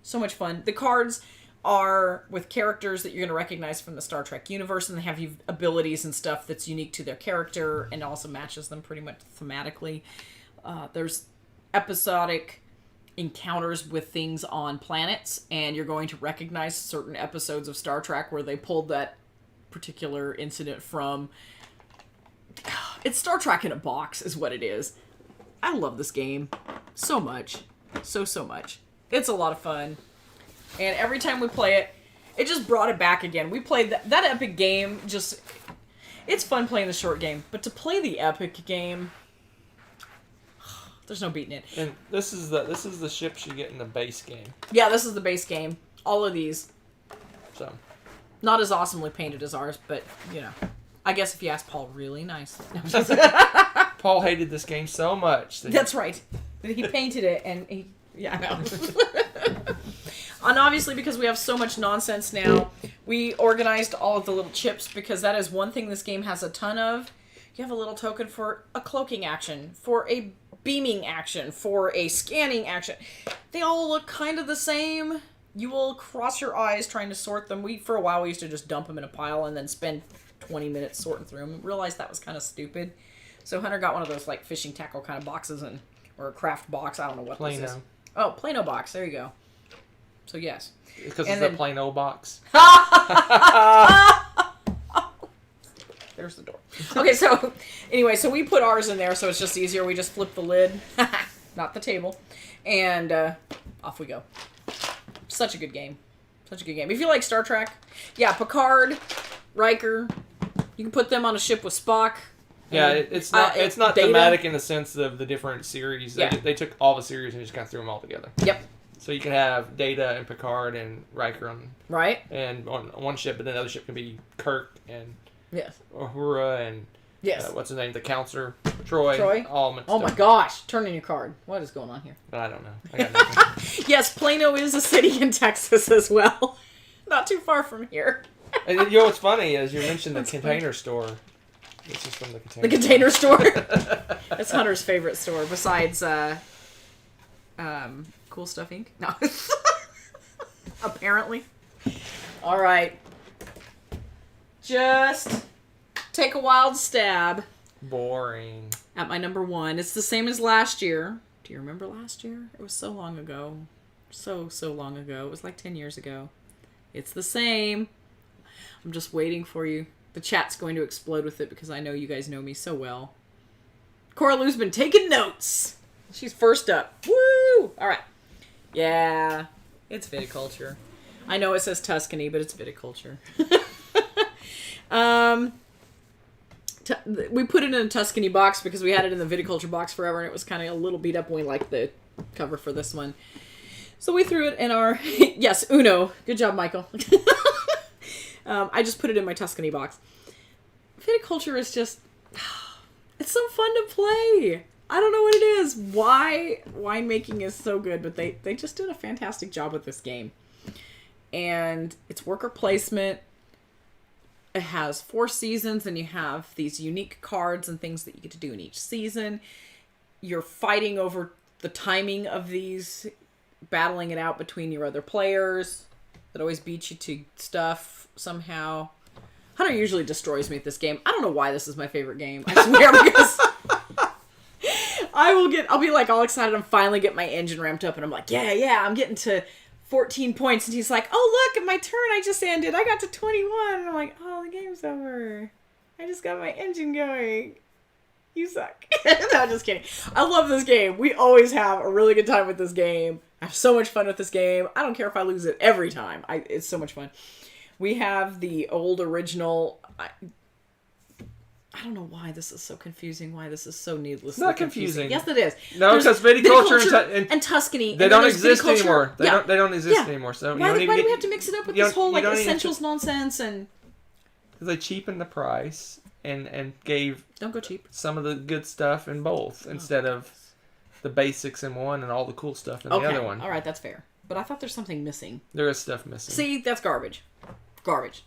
So much fun. The cards are with characters that you're going to recognize from the Star Trek universe, and they have abilities and stuff that's unique to their character and also matches them pretty much thematically. There's episodic encounters with things on planets, and you're going to recognize certain episodes of Star Trek where they pulled that particular incident from. It's Star Trek in a box is what it is. I love this game so much. So much. It's a lot of fun. And every time we play it, it just brought it back again. We played that epic game. It's fun playing the short game, but to play the epic game, there's no beating it. And this is the ships you get in the base game. Yeah, this is the base game. All of these. So, not as awesomely painted as ours, but I guess if you ask Paul really nicely. Paul hated this game so much. That's right. He painted it, and I know. And obviously, because we have so much nonsense now, we organized all of the little chips, because that is one thing this game has a ton of. You have a little token for a cloaking action, for a beaming action, for a scanning action. They all look kind of the same. You will cross your eyes trying to sort them. For a while, we used to just dump them in a pile and then spend 20 minutes sorting through them. Realized that was kind of stupid. So Hunter got one of those like fishing tackle kind of boxes, or a craft box. I don't know what this is. Oh, Plano box. There you go. So yes. Because it's a Plano box. There's the door. Okay, so anyway, so we put ours in there, so it's just easier. We just flip the lid, not the table, and off we go. Such a good game. Such a good game. If you like Star Trek, yeah, Picard, Riker, you can put them on a ship with Spock. Yeah, it's not Data. thematic in the sense of the different series. Yeah. They took all the series and just kind of threw them all together. Yep. So you can have Data and Picard and Riker on one ship, but then the other ship can be Kirk and Uhura and what's his name, the counselor, Troy. All mixed up. My gosh! Turn in your card. What is going on here? I don't know. I got nothing. Yes, Plano is a city in Texas as well. Not too far from here. And you know what's funny is you mentioned the Container Store. This is from the Container. The Container Store. That's Hunter's favorite store, besides Cool Stuff Inc. No. Apparently. All right. Just take a wild stab. Boring. At my number 1. It's the same as last year. Do you remember last year? It was so long ago. So long ago. It was like 10 years ago. It's the same. I'm just waiting for you. The chat's going to explode with it because I know you guys know me so well. Cora Lou's been taking notes. She's first up. Woo! All right. Yeah, it's Viticulture. I know it says Tuscany, but it's Viticulture. We put it in a Tuscany box because we had it in the Viticulture box forever, and it was kind of a little beat up when we liked the cover for this one. So we threw it in our... Yes, Uno. Good job, Michael. I just put it in my Tuscany box. Viticulture is just... It's so fun to play. I don't know what it is. Why winemaking is so good, but they just did a fantastic job with this game. And it's worker placement. It has 4 seasons, and you have these unique cards and things that you get to do in each season. You're fighting over the timing of these, battling it out between your other players. That always beats you to stuff somehow. Hunter usually destroys me at this game. I don't know why this is my favorite game. I swear, because I'll be like all excited and finally get my engine ramped up, and I'm like, yeah, I'm getting to 14 points, and he's like, oh look, at my turn I just ended. I got to 21, and I'm like, oh, the game's over. I just got my engine going. You suck. No, I'm just kidding. I love this game. We always have a really good time with this game. I have so much fun with this game. I don't care if I lose it every time. It's so much fun. We have the old original. I don't know why this is so confusing. Why this is so needlessly It's not confusing. confusing. Yes, it is. No, because Viticulture and Tuscany. They don't exist anymore. They don't exist anymore. So why do we have to mix it up with this whole like essentials nonsense and? Because they cheapened the price and gave don't go cheap some of the good stuff in both instead of the basics in one and all the cool stuff in the other one. All right, that's fair. But I thought there's something missing. There is stuff missing. See, that's garbage. Garbage.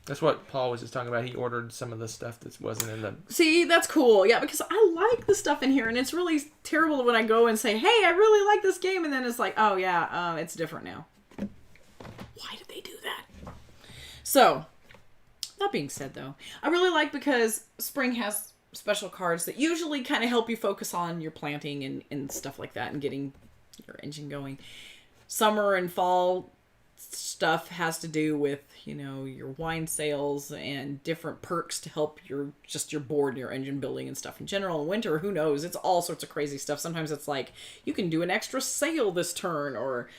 That's what Paul was just talking about. He ordered some of the stuff that wasn't in the... See, that's cool. Yeah, because I like the stuff in here, and it's really terrible when I go and say, hey, I really like this game, and then it's like, oh, yeah, it's different now. Why did they do that? So, that being said, though, I really like because Spring has special cards that usually kind of help you focus on your planting and stuff like that and getting your engine going. Summer and fall stuff has to do with, you know, your wine sales and different perks to help your board and your engine building and stuff in general. In winter, who knows? It's all sorts of crazy stuff. Sometimes it's like, you can do an extra sale this turn, or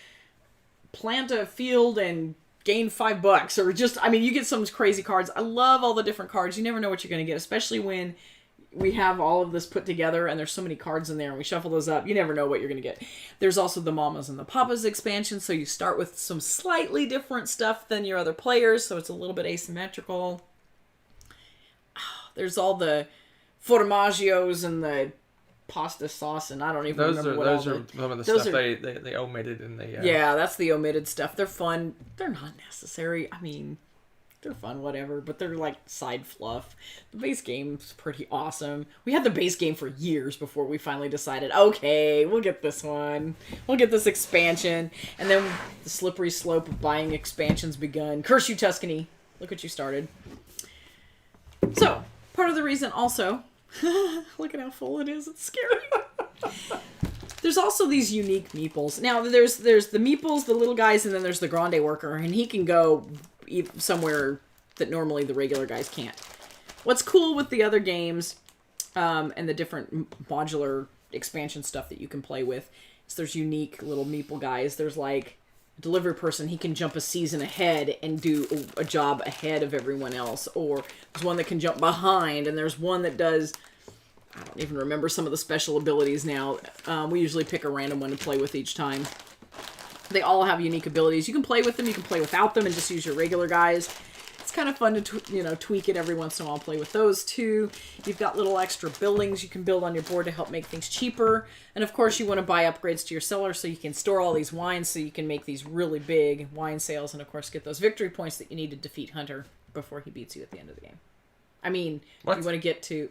plant a field and gain $5, or just, I mean, you get some crazy cards. I love all the different cards. You never know what you're going to get, especially when we have all of this put together and there's so many cards in there and we shuffle those up. You never know what you're going to get. There's also the Mamas and the Papas expansion, so you start with some slightly different stuff than your other players, so it's a little bit asymmetrical. There's all the formagios and the pasta sauce, and I don't even remember what those are some of the stuff they omitted in the... Yeah, that's the omitted stuff. They're fun. They're not necessary. I mean... they're fun, whatever, but they're like side fluff. The base game's pretty awesome. We had the base game for years before we finally decided, okay, we'll get this one. We'll get this expansion. And then the slippery slope of buying expansions begun. Curse you, Tuscany. Look what you started. So, part of the reason also, look at how full it is. It's scary. There's also these unique meeples. Now, there's the meeples, the little guys, and then there's the grande worker, and he can go somewhere that normally the regular guys can't. What's cool with the other games and the different modular expansion stuff that you can play with is there's unique little meeple guys. There's like a delivery person. He can jump a season ahead and do a job ahead of everyone else. Or there's one that can jump behind, and there's one that does... I don't even remember some of the special abilities now. We usually pick a random one to play with each time. They all have unique abilities. You can play with them, you can play without them, and just use your regular guys. It's kind of fun to tweak it every once in a while. Play with those too. You've got little extra buildings you can build on your board to help make things cheaper. And of course, you want to buy upgrades to your cellar so you can store all these wines, so you can make these really big wine sales, and of course get those victory points that you need to defeat Hunter before he beats you at the end of the game. I mean, what? You want to get to...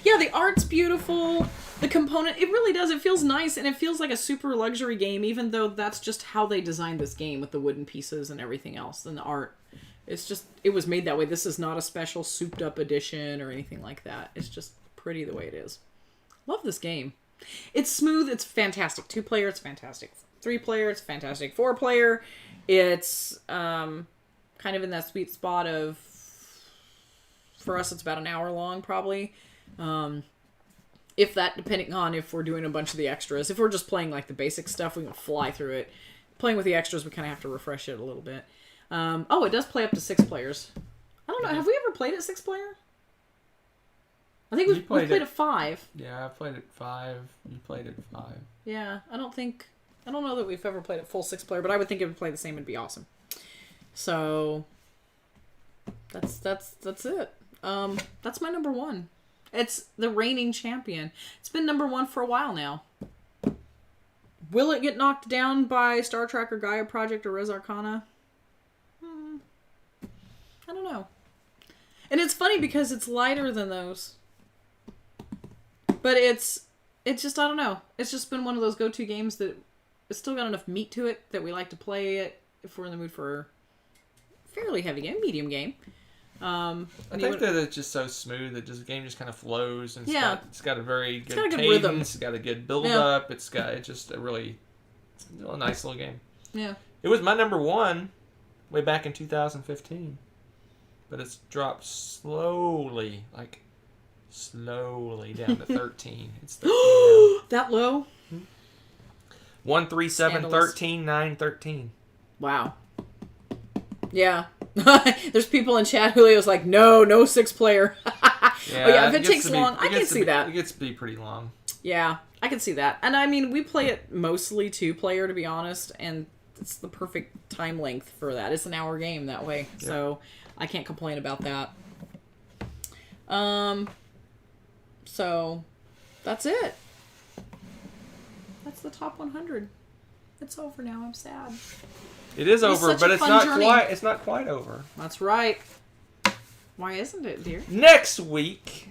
Yeah, the art's beautiful. The component, it really does. It feels nice, and it feels like a super luxury game, even though that's just how they designed this game with the wooden pieces and everything else. And the art, it's just, it was made that way. This is not a special souped up edition or anything like that. It's just pretty the way it is. Love this game. It's smooth. It's fantastic. 2-player, it's fantastic. 3-player, it's fantastic. 4-player, it's kind of in that sweet spot of, for us, it's about an hour long, probably. If that, depending on if we're doing a bunch of the extras. If we're just playing like the basic stuff, we can fly through it. Playing with the extras, we kind of have to refresh it a little bit. Oh, it does play up to 6 players. I don't know. Have we ever played it 6-player? I think we played it 5. Yeah, I played it 5. You played it 5. Yeah, I don't know that we've ever played it full 6-player, but I would think it would play the same and be awesome. So that's it. That's my number 1. It's the reigning champion. It's been number 1 for a while now. Will it get knocked down by Star Trek or Gaia Project or Res Arcana? I don't know. And it's funny because it's lighter than those. But it's just, I don't know. It's just been one of those go-to games that it's still got enough meat to it that we like to play it if we're in the mood for a fairly heavy game, medium game. I think that it's just so smooth that the game just kind of flows, and it's got a very good cadence, rhythm. It's got a good build up, it's just a nice little game. Yeah. It was my number 1 way back in 2015, but it's dropped slowly, like slowly down to 13. It's 13 now. That low? 1, 3, 7, Scandalous. 13, 9, 13. Wow. Yeah. There's people in chat. Julio's like, no 6-player. Yeah, if it takes long, I can see that. It gets to be pretty long. Yeah, I can see that. And I mean, we play it mostly 2-player, to be honest, and it's the perfect time length for that. It's an hour game that way, so I can't complain about that. So that's it. That's the top 100. It's over now. I'm sad. It is over, but it's not journey. quite. It's not quite over. That's right. Why isn't it, dear? Next week,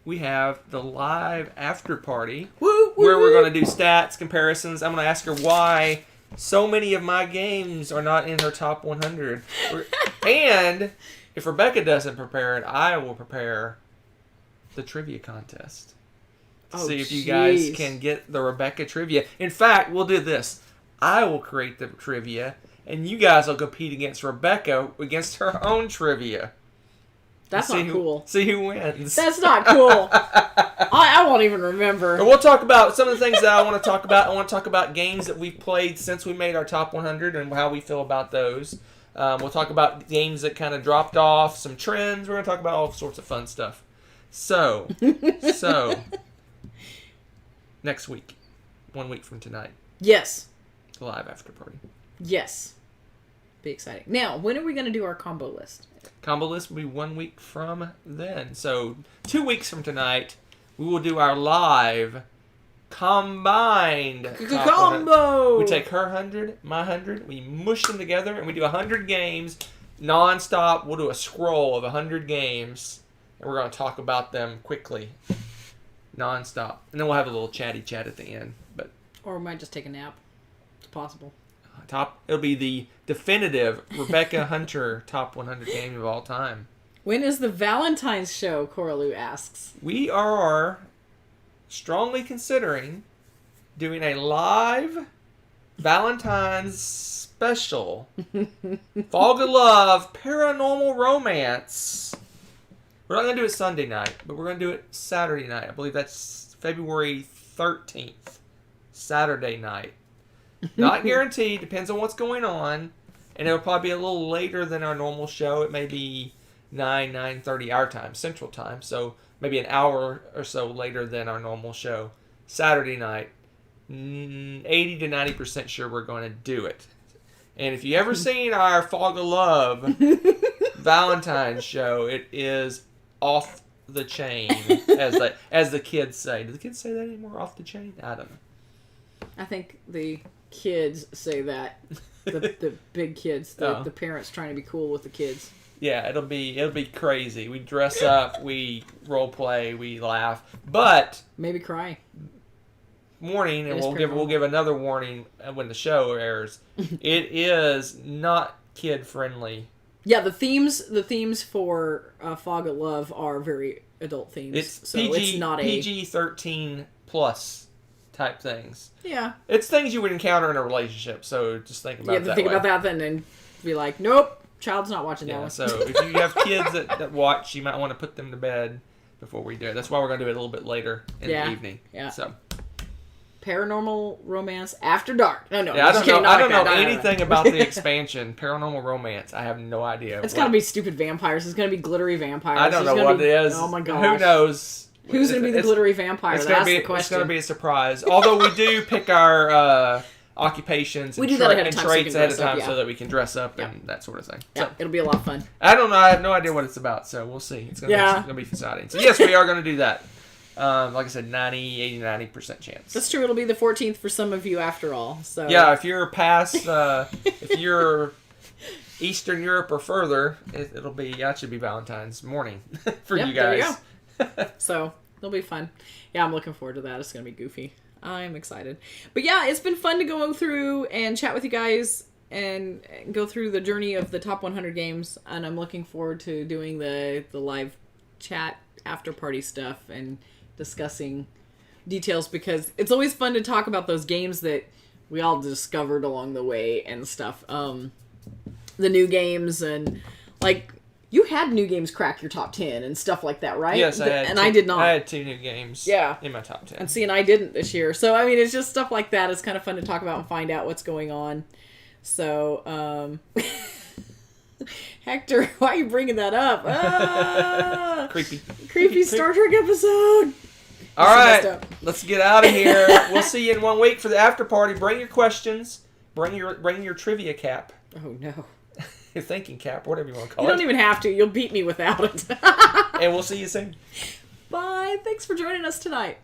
we have the live after party Woo, where we're going to do stats comparisons. I'm going to ask her why so many of my games are not in her top 100. And if Rebecca doesn't prepare it, I will prepare the trivia contest. See if you guys can get the Rebecca trivia. In fact, we'll do this. I will create the trivia, and you guys will compete against Rebecca against her own trivia. That's not cool. See who wins. That's not cool. I won't even remember. And we'll talk about some of the things that I want to talk about. I want to talk about games that we've played since we made our top 100 and how we feel about those. We'll talk about games that kind of dropped off, some trends. We're going to talk about all sorts of fun stuff. So, next week, 1 week from tonight. Yes. Live after party. Yes. Be exciting. Now, when are we going to do our combo list? Combo list will be 1 week from then. So 2 weeks from tonight, we will do our live combined combo. We take her 100, my 100, we mush them together, and we do 100 games non-stop. We'll do a scroll of 100 games, and we're going to talk about them quickly, non-stop. And then we'll have a little chatty chat at the end. Or we might just take a nap. It's possible. It'll be the definitive Rebecca Hunter top 100 game of all time. When is the Valentine's show? Coralu asks. We are strongly considering doing a live Valentine's special. Fog of Love, Paranormal Romance. We're not going to do it Sunday night, but we're going to do it Saturday night. I believe that's February 13th. Saturday night. Not guaranteed. Depends on what's going on. And it'll probably be a little later than our normal show. It may be 9:30 our time, Central Time. So maybe an hour or so later than our normal show. Saturday night. 80 to 90% sure we're going to do it. And if you ever seen our Fog of Love Valentine's show, it is off the chain, as the kids say. Do the kids say that anymore? Off the chain? I don't know. I think the kids say that. The big kids, the parents trying to be cool with the kids. Yeah, it'll be crazy. We dress up, we role play, we laugh, but maybe cry. Warning, and we'll give another warning when the show airs. It is not kid friendly. Yeah, the themes for Fog of Love are very adult themes. It's not PG-13 plus type things. Yeah. It's things you would encounter in a relationship, so just think about that. You have to think about that then and be like, nope, child's not watching that one. So if you have kids that watch, you might want to put them to bed before we do it. That's why we're going to do it a little bit later in the evening. Yeah. So Paranormal Romance After Dark. I don't know anything about the expansion. Paranormal Romance. I have no idea. It's going to be stupid vampires. It's going to be glittery vampires. I don't know what it is. Oh my gosh. Who knows? Who's going to be the glittery vampire? That's the question. It's going to be a surprise. Although we do pick our occupations and traits ahead of time so that we can dress up and that sort of thing. Yeah, it'll be a lot of fun. I don't know. I have no idea what it's about, so we'll see. It's going to be exciting. So yes, we are going to do that. Like I said, 90% chance. That's true. It'll be the 14th for some of you after all. So yeah, if you're past, if you're Eastern Europe or further, that should be Valentine's morning for you guys. There you go. So it'll be fun. Yeah, I'm looking forward to that. It's gonna be goofy. I'm excited. But yeah, it's been fun to go through and chat with you guys and go through the journey of the top 100 games. And I'm looking forward to doing the live chat after party stuff and discussing details, because it's always fun to talk about those games that we all discovered along the way and stuff. The new games and like You had new games crack your top 10 and stuff like that, right? Yes, I had. I did not. I had 2 new games. Yeah. In my top 10. And see, and I didn't this year. So I mean, it's just stuff like that. It's kind of fun to talk about and find out what's going on. So, Hector, why are you bringing that up? Ah! Creepy Star Trek episode. All right, let's get out of here. We'll see you in 1 week for the after party. Bring your questions. Bring your trivia cap. Oh no. Your thinking cap, whatever you want to call it. You don't even have to. You'll beat me without it. And we'll see you soon. Bye. Thanks for joining us tonight.